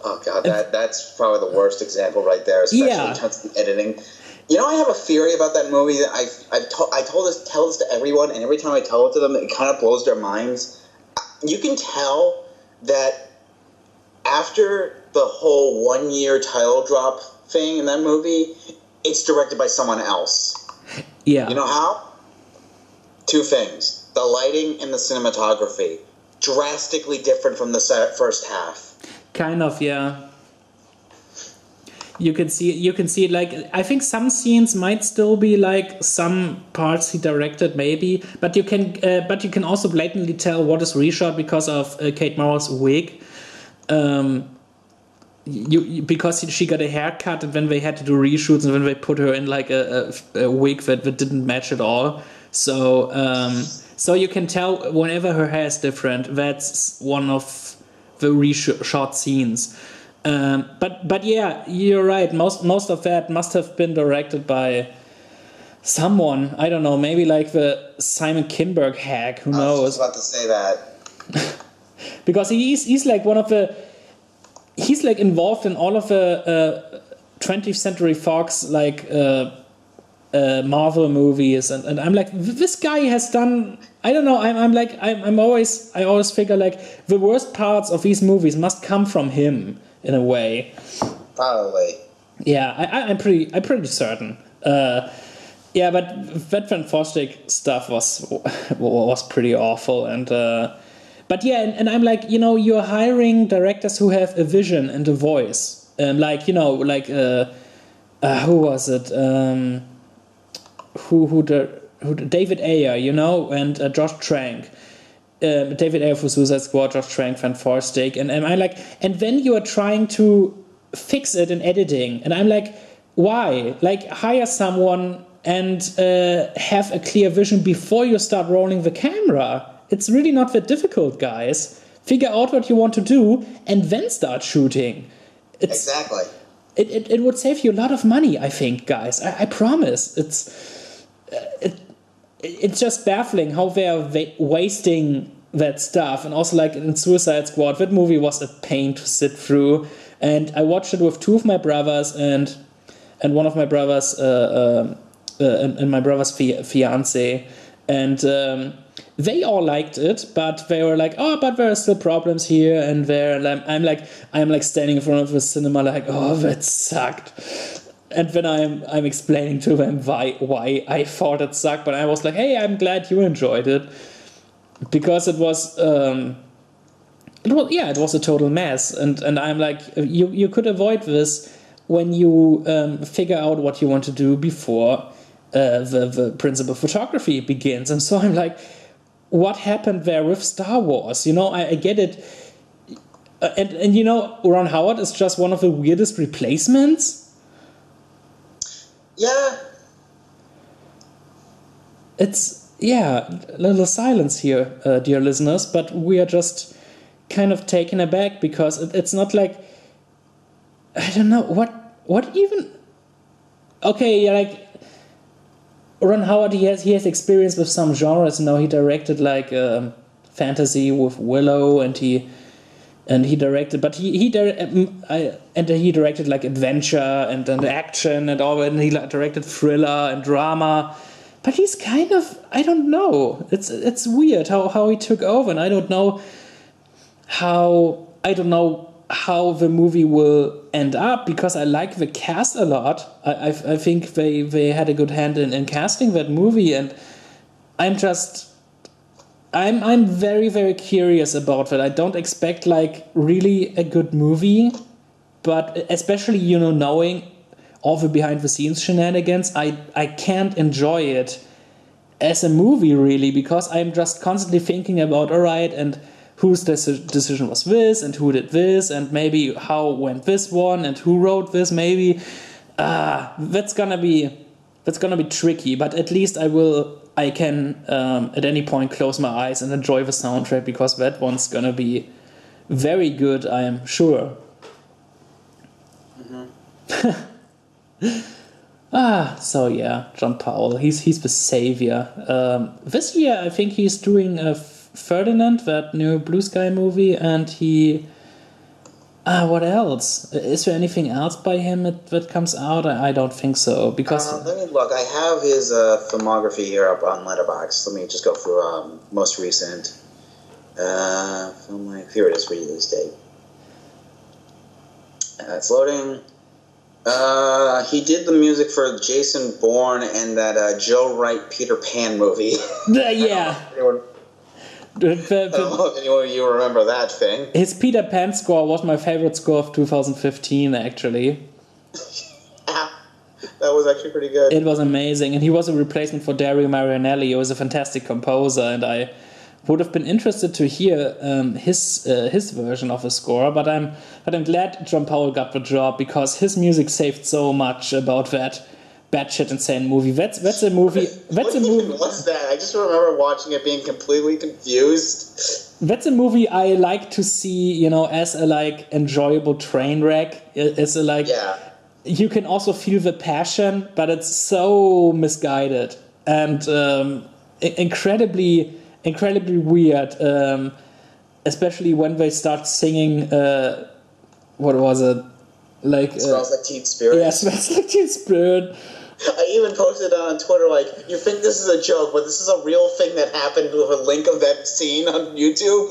Oh god, that's probably the worst example right there, especially in terms of the editing. You know, I have a theory about that movie that I tell this to everyone, and every time I tell it to them, it kind of blows their minds. You can tell that after the whole 1 year title drop thing in that movie, it's directed by someone else. Yeah. You know how? Two things: the lighting and the cinematography, drastically different from the first half. Kind of, yeah. You can see like, I think some scenes might still be like some parts he directed maybe, but you can also blatantly tell what is reshot because of Kate Mara's wig. Because she got a haircut, and when they had to do reshoots, and when they put her in like a wig that didn't match at all. So you can tell whenever her hair is different, that's one of the reshot scenes. But yeah, you're right. Most of that must have been directed by someone. I don't know, maybe like the Simon Kinberg hack. Who knows? I was just about to say that. Because he's like one of the. He's like involved in all of the 20th Century Fox like Marvel movies, and I'm like, this guy has done. I don't know. I always figure like the worst parts of these movies must come from him in a way. Probably. Yeah, I'm pretty certain. Yeah, but that Van Fosdick stuff was pretty awful, and. But yeah, and I'm like, you know, you're hiring directors who have a vision and a voice. Like, you know, like, who was it? Who David Ayer, you know, and Josh Trank. David Ayer for Suicide Squad, Josh Trank, Van Fosdick. And I'm like, and then you are trying to fix it in editing. And I'm like, why? Like, hire someone and have a clear vision before you start rolling the camera. It's really not that difficult, guys. Figure out what you want to do and then start shooting. Exactly. It would save you a lot of money, I think, guys. I promise. It's just baffling how they are wasting that stuff. And also, like in Suicide Squad, that movie was a pain to sit through. And I watched it with two of my brothers and one of my brothers and my brother's fiance. And they all liked it, but they were like, "Oh, but there are still problems here and there." And I'm like standing in front of the cinema, like, "Oh, that sucked." And then I'm explaining to them why I thought it sucked, but I was like, "Hey, I'm glad you enjoyed it," because it was a total mess. And I'm like, you could avoid this when you figure out what you want to do before the principal photography begins. And so I'm like, what happened there with Star Wars? You know, I get it. And you know, Ron Howard is just one of the weirdest replacements. Yeah. It's, a little silence here, dear listeners, but we are just kind of taken aback because it's not like, I don't know, what even... Okay, like... Ron Howard, he has experience with some genres. You know, he directed like fantasy with Willow, and he directed, but he directed like adventure and action and all, and he directed thriller and drama. But he's kind of, I don't know. It's weird how he took over, and I don't know how the movie will end up, because I like the cast a lot. I think they had a good hand in casting that movie, and I'm very, very curious about that. I don't expect like really a good movie, but especially, you know, knowing all the behind the scenes shenanigans, I can't enjoy it as a movie really, because I'm just constantly thinking about, all right, and whose decision was this, and who did this, and maybe how went this one, and who wrote this, maybe. That's gonna be tricky, but at least I can at any point close my eyes and enjoy the soundtrack, because that one's gonna be very good, I am sure. Mm-hmm. So yeah, John Powell, he's the savior. This year I think he's doing Ferdinand, that new Blue Sky movie, and he What else? Is there anything else by him that comes out? I don't think so. Because let me look. I have his filmography here up on Letterboxd. Let me just go through most recent. Here it is, release date. It's loading. He did the music for Jason Bourne and that Joe Wright Peter Pan movie. Yeah. I don't know if anyone of you remember that thing. His Peter Pan score was my favorite score of 2015, actually. That was actually pretty good. It was amazing, and he was a replacement for Dario Marianelli. He was a fantastic composer, and I would have been interested to hear his version of the score. But I'm glad John Powell got the job, because his music saved so much about that batshit insane movie. That's a movie. That's a movie. What's that? I just remember watching it being completely confused. That's a movie I like to see, you know, as a like enjoyable train wreck. It's a like, yeah. You can also feel the passion, but it's so misguided and incredibly weird. Especially when they start singing. What was it? Like Smells Like Teen Spirit. Yeah, Smells Like Teen Spirit. I even posted on Twitter, like, you think this is a joke, but this is a real thing that happened with a link of that scene on YouTube.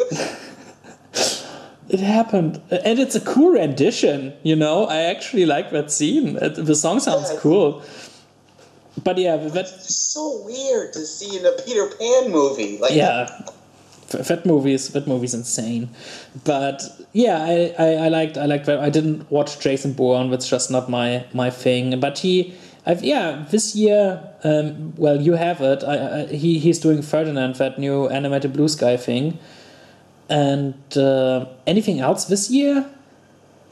It happened. And it's a cool rendition, you know? I actually like that scene. The song sounds cool. But yeah, it's so weird to see in a Peter Pan movie. Like, yeah. That movie's insane. But yeah, I liked that. I didn't watch Jason Bourne, that's just not my thing. But this year, well, you have it. He's doing Ferdinand, that new animated Blue Sky thing. And anything else this year?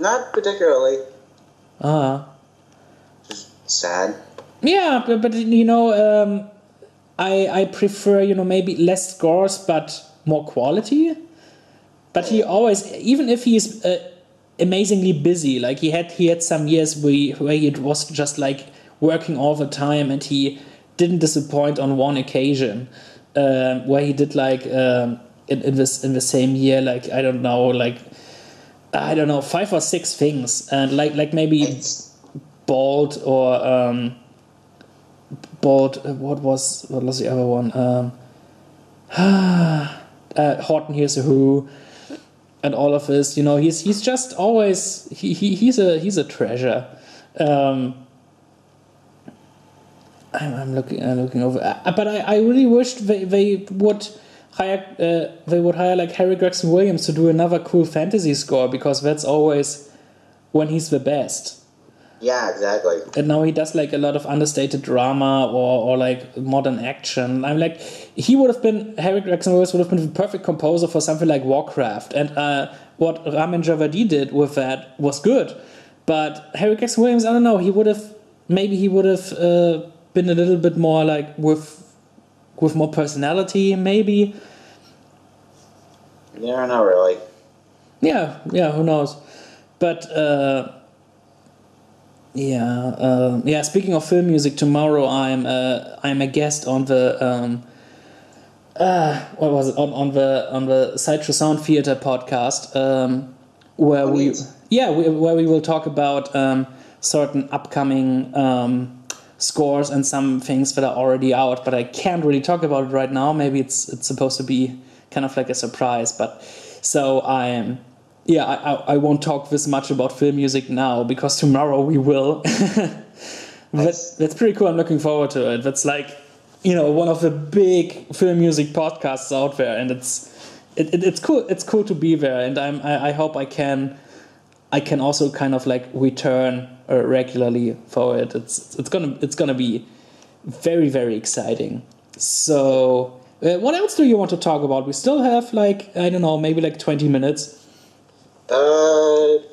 Not particularly. Just sad. Yeah, but you know, I prefer, you know, maybe less scores but more quality. But he always, even if he's amazingly busy, like he had some years where he was just like working all the time, and he didn't disappoint on one occasion, where he did like in the same year, like I don't know 5 or 6 things, and like maybe Bold or what was the other one? Horton Hears a Who, and all of this. You know, he's just always he's a treasure. I'm looking over, but I really wished they would hire like Harry Gregson Williams to do another cool fantasy score, because that's always when he's the best. Yeah, exactly. And now he does like a lot of understated drama or like modern action. I'm like, Harry Gregson Williams would have been the perfect composer for something like Warcraft. And what Ramin Djawadi did with that was good. But Harry Gregson Williams, I don't know, he would have been a little bit more like with more personality, maybe. Yeah, not really. Yeah, who knows? But speaking of film music, tomorrow I'm a guest on the what was it, on the Sideshow Sound Theater podcast, where we will talk about certain upcoming scores and some things that are already out, but I can't really talk about it right now. Maybe it's supposed to be kind of like a surprise, but so I won't talk this much about film music now, because tomorrow we will. That's pretty cool. I'm looking forward to it. That's like, you know, one of the big film music podcasts out there, and it's cool. It's cool to be there, and I hope I can also kind of like return regularly for it. It's gonna be very, very exciting. So what else do you want to talk about? We still have like, I don't know, maybe like 20 minutes.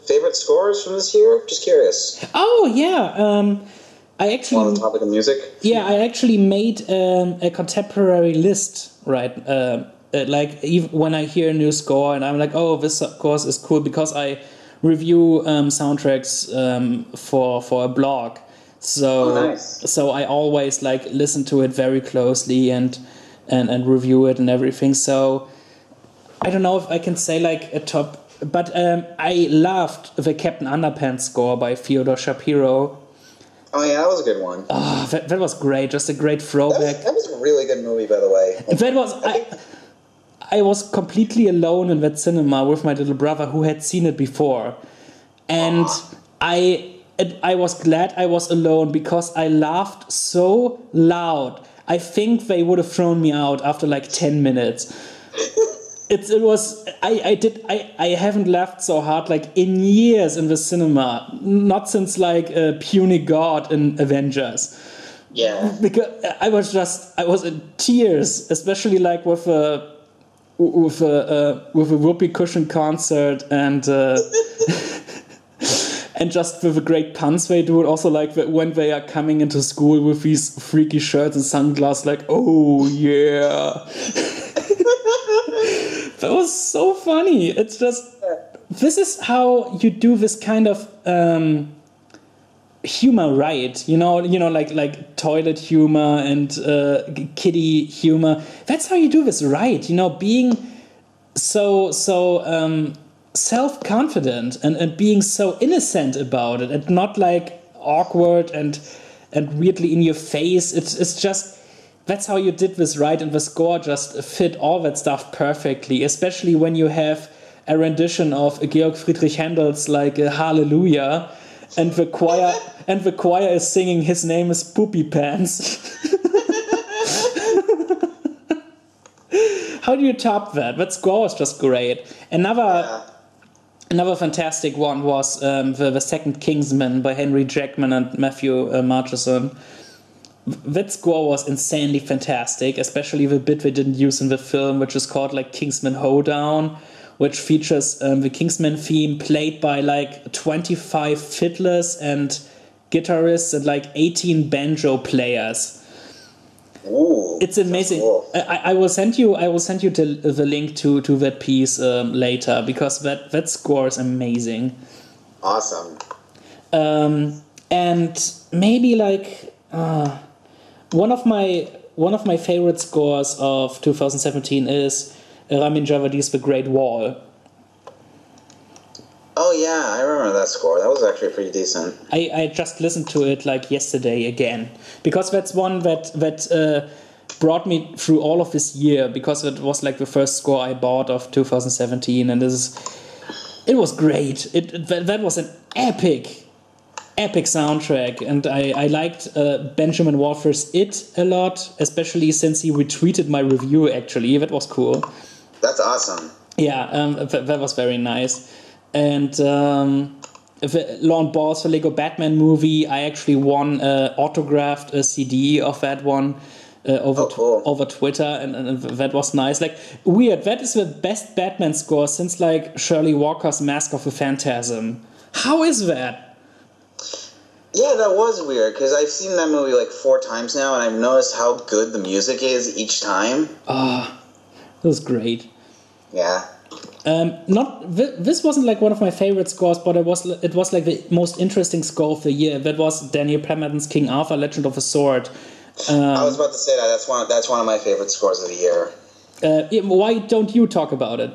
Favorite scores from this year? Just curious. Oh yeah, I actually on the topic of music. Yeah, I actually made a contemporary list, right? Like even when I hear a new score and I'm like, oh, this score is cool, because I review soundtracks for a blog. So nice. So I always like listen to it very closely and review it and everything. So I don't know if I can say like a top But I loved the Captain Underpants score by Fyodor Shapiro. Oh yeah, that was a good one. Oh, that was great. Just a great throwback. That was a really good movie, by the way. That was... I was completely alone in that cinema with my little brother who had seen it before. And I was glad I was alone because I laughed so loud. I think they would have thrown me out after like 10 minutes. I haven't laughed so hard like in years in the cinema. Not since like Puny God in Avengers. Yeah. Because I was in tears, especially like with a whoopee cushion concert and and just with the great puns they do. Also like when they are coming into school with these freaky shirts and sunglasses, like, oh yeah. That was so funny. It's just, this is how you do this kind of humor right. You know, like toilet humor and kiddie humor. That's how you do this right. You know, being so self-confident and being so innocent about it and not like awkward and weirdly in your face. It's just... That's how you did this right, and the score just fit all that stuff perfectly, especially when you have a rendition of Georg Friedrich Handel's like Hallelujah, and the choir is singing His Name is Poopy Pants. How do you top that? That score was just great. Another fantastic one was the Second Kingsman by Henry Jackman and Matthew Marchison. That score was insanely fantastic, especially the bit they didn't use in the film, which is called like Kingsman Hoedown, which features the Kingsman theme played by like 25 fiddlers and guitarists and like 18 banjo players. Ooh, it's amazing. Cool. I will send you the link to that piece later, because that score is amazing. Awesome. And maybe like. One of my favorite scores of 2017 is Ramin Djawadi's The Great Wall. Oh yeah, I remember that score. That was actually pretty decent. I just listened to it like yesterday again, because that's one that brought me through all of this year, because it was like the first score I bought of 2017, and it was great. That was an epic soundtrack, and I liked Benjamin Walford's It a lot, especially since he retweeted my review. Actually, that was cool. That's awesome. Yeah, that was very nice. And Lorne Balls, the Lego Batman movie, I actually won autographed a CD of that one over Twitter, and that was nice. Like, weird, that is the best Batman score since like Shirley Walker's Mask of the Phantasm. How is that? Yeah, that was weird, because I've seen that movie like 4 times now, and I've noticed how good the music is each time. That was great. Yeah. This wasn't like one of my favorite scores, but it was like the most interesting score of the year. That was Daniel Pemberton's King Arthur: Legend of the Sword. I was about to say that. That's one of my favorite scores of the year. Why don't you talk about it?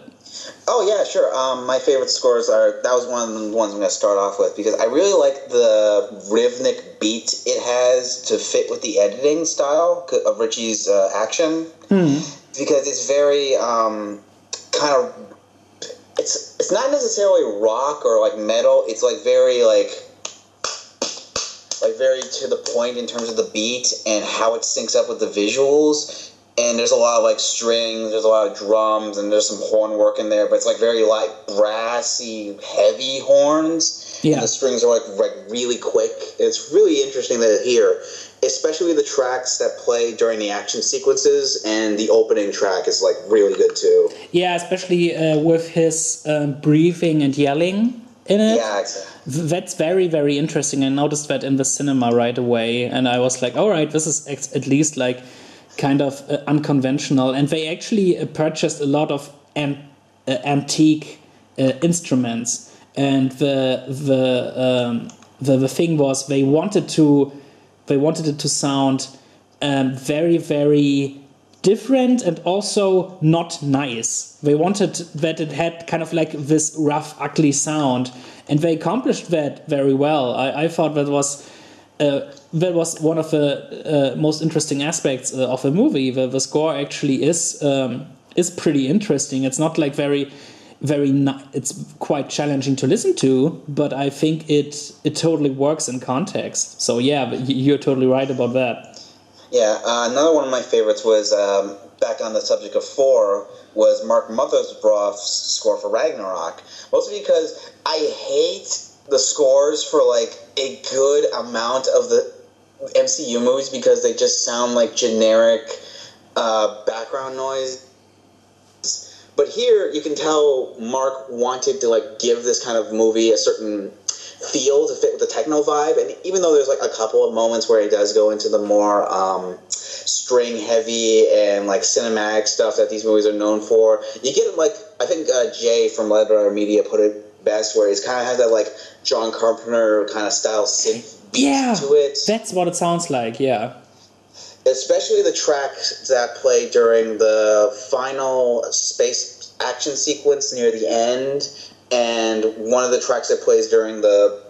Oh yeah, sure. My favorite scores that was one of the ones I'm going to start off with, because I really like the rhythmic beat it has to fit with the editing style of Ritchie's action, because it's very kind of, it's not necessarily rock or like metal. It's like very very to the point in terms of the beat and how it syncs up with the visuals. And there's a lot of like strings, there's a lot of drums, and there's some horn work in there, but it's like very like brassy, heavy horns. Yeah. And the strings are like really quick. It's really interesting to hear, especially the tracks that play during the action sequences, and the opening track is like really good too. Yeah, especially with his breathing and yelling in it. Yeah, exactly. That's very, very interesting. I noticed that in the cinema right away, and I was like, all right, this is at least like kind of unconventional. And they actually purchased a lot of antique instruments, and the thing was they wanted it to sound very, very different and also not nice. They wanted that it had kind of like this rough, ugly sound, and they accomplished that very well. I thought that was one of the most interesting aspects of the movie. The score actually is pretty interesting. It's not like it's quite challenging to listen to, but I think it totally works in context. So yeah, you're totally right about that. Yeah, another one of my favorites was, back on the subject of Thor, was Mark Mothersbaugh's score for Ragnarok. Mostly because I hate the scores for like a good amount of the MCU movies because they just sound like generic background noise. But here you can tell Mark wanted to like give this kind of movie a certain feel to fit with the techno vibe, and even though there's like a couple of moments where he does go into the more string heavy and like cinematic stuff that these movies are known for, you get like, I think Jay from Letter Media put it best, where he's kind of has that like John Carpenter kind of style synth beat to it. That's what it sounds like. Yeah, especially the tracks that play during the final space action sequence near the end, and one of the tracks that plays during the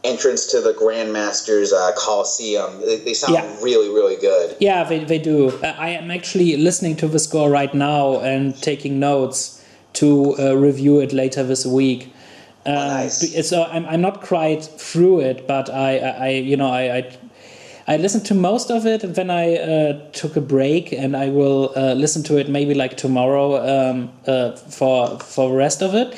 entrance to the Grandmaster's Coliseum. They sound really, really good. Yeah, they do. I am actually listening to the score right now and taking notes to review it later this week. Nice. So I'm not quite through it, but I listened to most of it, and then I took a break, and I will listen to it maybe like tomorrow for the rest of it.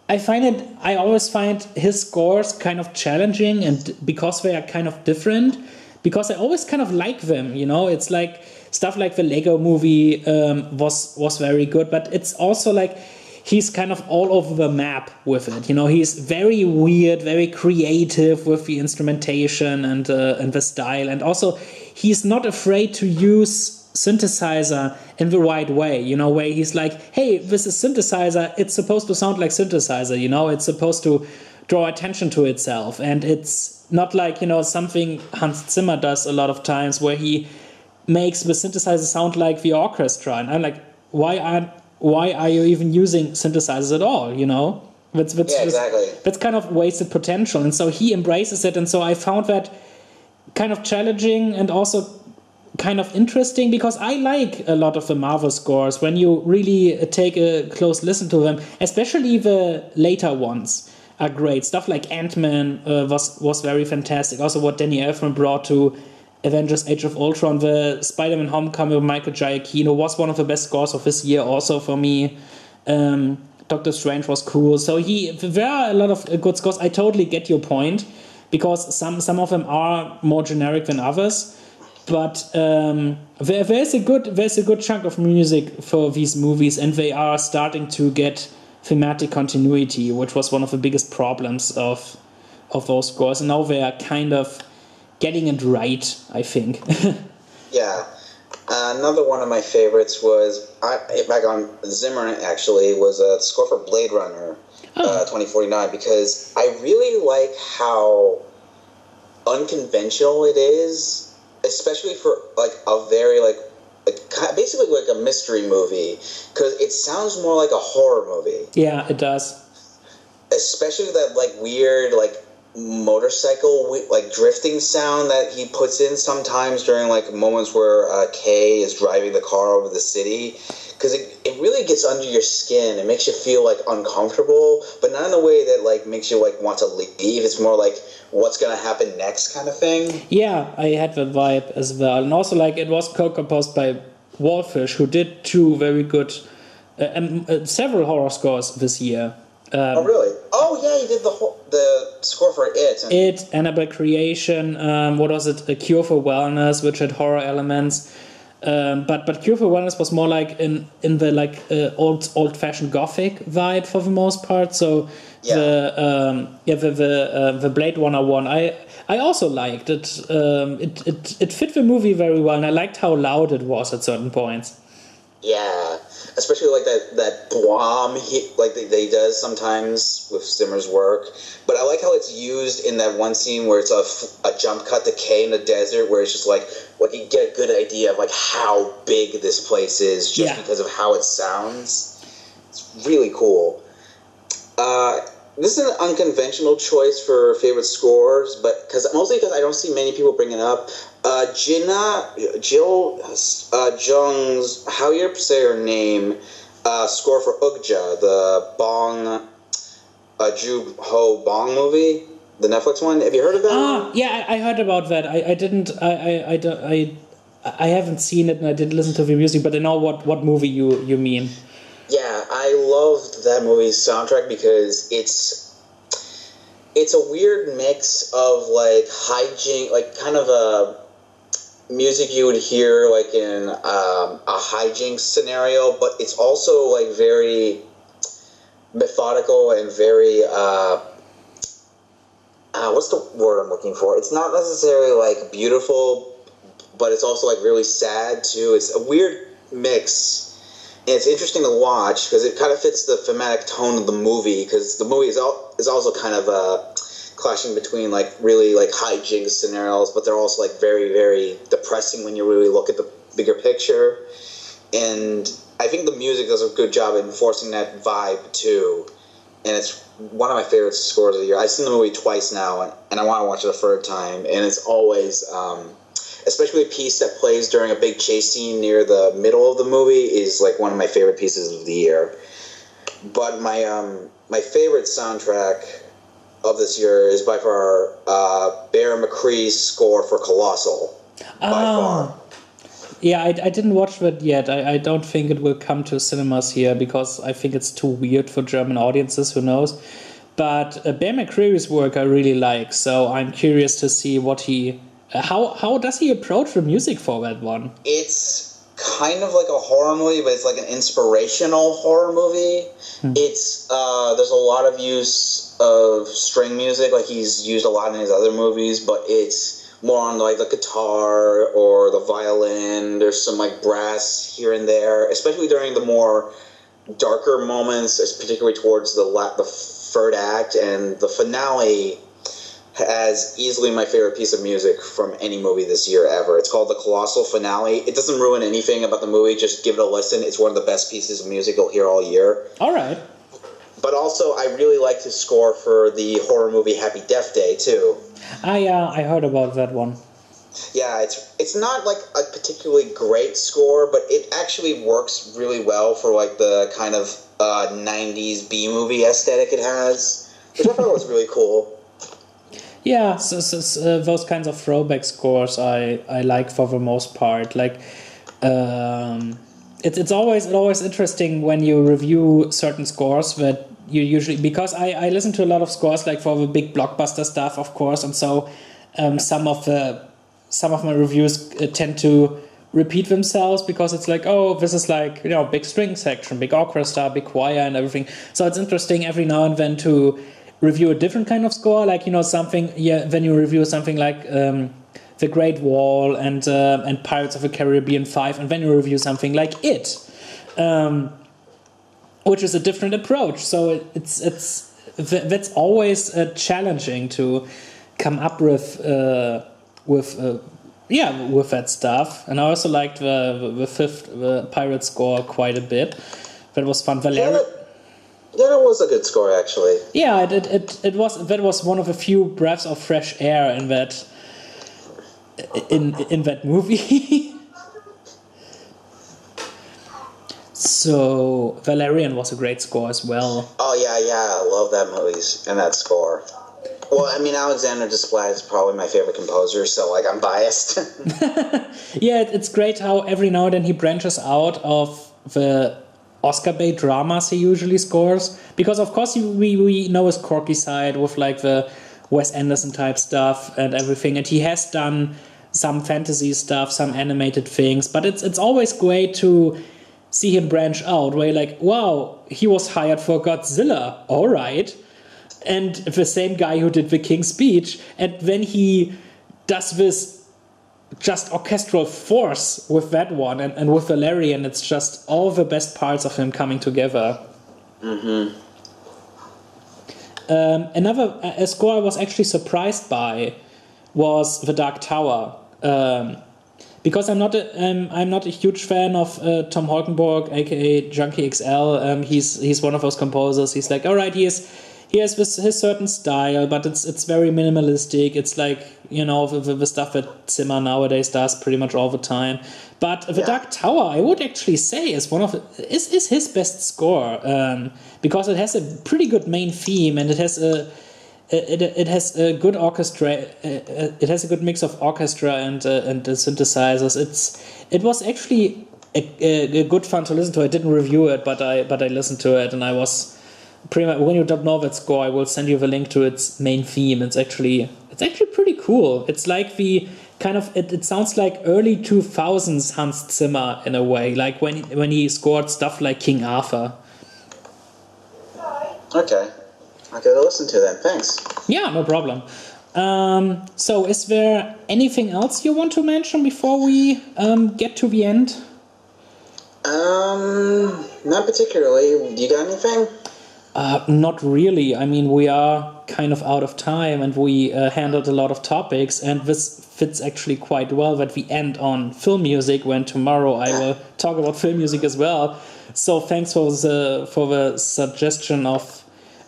I always find his scores kind of challenging, and because they are kind of different, because I always kind of like them, it's like stuff like the Lego movie was very good, but it's also like he's kind of all over the map with it. He's very weird, very creative with the instrumentation and the style. And also, he's not afraid to use synthesizer in the right way, where he's like, hey, this is synthesizer. It's supposed to sound like synthesizer, It's supposed to draw attention to itself. And it's not like, something Hans Zimmer does a lot of times where he makes the synthesizer sound like the orchestra. And I'm like, why are you even using synthesizers at all, Exactly. That's kind of wasted potential. And so he embraces it. And so I found that kind of challenging and also kind of interesting, because I like a lot of the Marvel scores when you really take a close listen to them, especially the later ones are great. Stuff like Ant-Man was very fantastic. Also what Danny Elfman brought to Avengers Age of Ultron, the Spider-Man Homecoming with Michael Giacchino was one of the best scores of this year also for me. Doctor Strange was cool. So there are a lot of good scores. I totally get your point, because some of them are more generic than others. But there's a good chunk of music for these movies, and they are starting to get thematic continuity, which was one of the biggest problems of those scores. And now they are kind of getting it right, I think. Yeah. Another one of my favorites was, back on Zimmer actually, was a score for Blade Runner 2049, because I really like how unconventional it is, especially for like a very like basically like a mystery movie, because it sounds more like a horror movie. Yeah, it does. Especially that like weird like motorcycle like drifting sound that he puts in sometimes during like moments where Kay is driving the car over the city, because it really gets under your skin. It makes you feel like uncomfortable, but not in a way that like makes you like want to leave. It's more like what's gonna happen next kind of thing. Yeah, I had that vibe as well. And also like it was co-composed by Wallfish, who did two very good several horror scores this year. Oh really? Oh yeah, he did the score for It. Annabelle Creation. What was it? A Cure for Wellness, which had horror elements. But Cure for Wellness was more like in the like old fashioned gothic vibe for the most part. So the Blade Runner one I also liked it. It fit the movie very well, and I liked how loud it was at certain points. Yeah, especially like that Blom like they does sometimes with Zimmer's work. But I like how it's used in that one scene where it's a jump cut to Kay in the desert, where it's just like you get a good idea of like how big this place is just because of how it sounds. It's really cool. This is an unconventional choice for favorite scores, but mostly because I don't see many people bring it up. Jill Jung's, how you say her name, score for Ukja, the Bong, Ju Ho Bong movie, the Netflix one. Have you heard of that? Yeah, I heard about that. I didn't. I haven't seen it, and I didn't listen to the music, but I know what movie you mean. Yeah, I loved that movie's soundtrack because it's a weird mix of like hijink, like kind of a music you would hear like in a hijinks scenario, but it's also like very methodical and very what's the word I'm looking for? It's not necessarily like beautiful, but it's also like really sad too. It's a weird mix. And it's interesting to watch because it kind of fits the thematic tone of the movie, because the movie is also kind of clashing between like really like hijinks scenarios, but they're also like very, very depressing when you really look at the bigger picture. And I think the music does a good job at enforcing that vibe too. And it's one of my favorite scores of the year. I've seen the movie twice now, and I want to watch it a third time. And it's always... especially a piece that plays during a big chase scene near the middle of the movie is like one of my favorite pieces of the year. But my favorite soundtrack of this year is by far Bear McCree's score for Colossal. By far. Yeah, I didn't watch that yet. I don't think it will come to cinemas here because I think it's too weird for German audiences, who knows. But Bear McCree's work I really like, so I'm curious to see what he... How does he approach the music for that one? It's kind of like a horror movie, but it's like an inspirational horror movie. It's there's a lot of use of string music, like he's used a lot in his other movies, but it's more on like the guitar or the violin. There's some like brass here and there, especially during the more darker moments, particularly towards the third act, and the finale has easily my favorite piece of music from any movie this year ever. It's called The Colossal Finale. It doesn't ruin anything about the movie. Just give it a listen. It's one of the best pieces of music you'll hear all year. All right. But also, I really like his score for the horror movie Happy Death Day, too. Yeah, I heard about that one. Yeah, it's not like a particularly great score, but it actually works really well for like the kind of 90s B-movie aesthetic it has, which I thought was really cool. Yeah, so those kinds of throwback scores I like for the most part. Like, it's always interesting when you review certain scores that you usually, because I listen to a lot of scores like for the big blockbuster stuff, of course, and so some of my reviews tend to repeat themselves because it's like, oh, this is like, big string section, big orchestra, big choir, and everything. So it's interesting every now and then to review a different kind of score, like something. Yeah, when you review something like The Great Wall and Pirates of the Caribbean 5, and then you review something like It, which is a different approach. So that's always challenging to come up with that stuff. And I also liked the fifth pirate score quite a bit. That was fun. Yeah, it was a good score, actually. Yeah, that was one of a few breaths of fresh air in that movie. So Valerian was a great score as well. Oh yeah, I love that movie and that score. Well, I mean, Alexander Desplat is probably my favorite composer, so like I'm biased. Yeah, it's great how every now and then he branches out of the Oscar bait dramas he usually scores, because of course we know his quirky side with like the Wes Anderson type stuff and everything, and he has done some fantasy stuff, some animated things, but it's always great to see him branch out, where you're like, wow, he was hired for Godzilla, all right, and the same guy who did The King's Speech, and then he does this just orchestral force with that one, and with Valerian, it's just all the best parts of him coming together. Mm-hmm. Another score I was actually surprised by was The Dark Tower, because I'm not a huge fan of Tom Holkenborg, aka Junkie XL. He's one of those composers. He's like, all right, he has his certain style, but it's very minimalistic. It's like, you know, the stuff that Zimmer nowadays does pretty much all the time. But The Dark Tower, I would actually say, is is his best score, because it has a pretty good main theme, and it has a good orchestra. It has a good mix of orchestra and the synthesizers. It was actually a good fun to listen to. I didn't review it, but I listened to it, and I was pretty much. When you don't know that score, I will send you the link to its main theme. It's actually pretty cool. It's like the kind of it sounds like early 2000s Hans Zimmer in a way, like when he scored stuff like King Arthur. Okay. I'll go listen to that. Thanks. Yeah, no problem. So is there anything else you want to mention before we get to the end? Not particularly. You got anything? Not really. I mean, we are kind of out of time, and we handled a lot of topics, and this fits actually quite well that we end on film music, when tomorrow I will talk about film music as well. So thanks for the suggestion of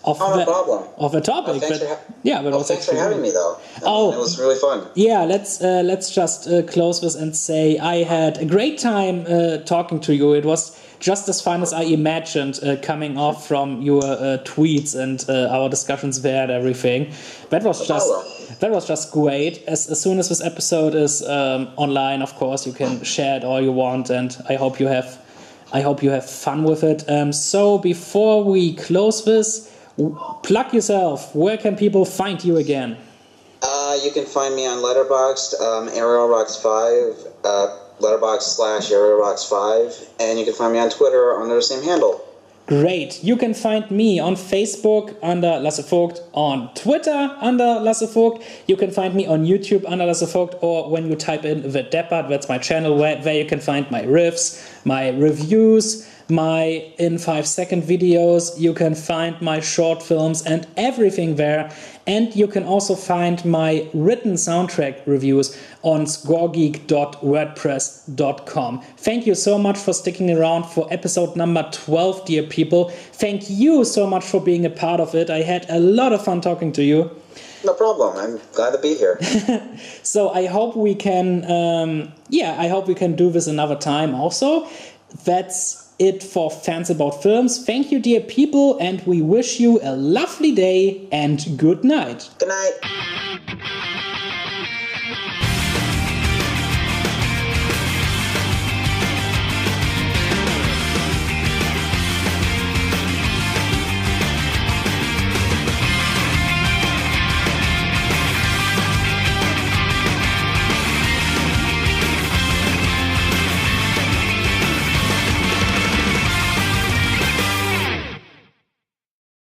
no problem. Of a topic. Thanks for having me, though. It was really fun. Yeah, let's just close this and say I had a great time talking to you. It was just as fun as I imagined, coming off from your tweets and our discussions there and everything. That was just great. As soon as this episode is online, of course, you can share it all you want, and I hope you have fun with it. So before we close this, plug yourself. Where can people find you again? You can find me on Letterboxd, ArielRocks5, Letterboxd/ArielRocks5, and you can find me on Twitter under the same handle. Great. You can find me on Facebook under Lasse Vogt, on Twitter under Lasse Vogt. You can find me on YouTube under Lasse Vogt, or when you type in TheDeppert, that's my channel, where you can find my riffs, my reviews, my in 5-second videos. You can find my short films and everything there. And you can also find my written soundtrack reviews on scoregeek.wordpress.com. Thank you so much for sticking around for episode number 12, dear people. Thank you so much for being a part of it. I had a lot of fun talking to you. No problem. I'm glad to be here. So I hope we can, do this another time also. That's it for Fans About Films. Thank you, dear people, and we wish you a lovely day and good night. Good night.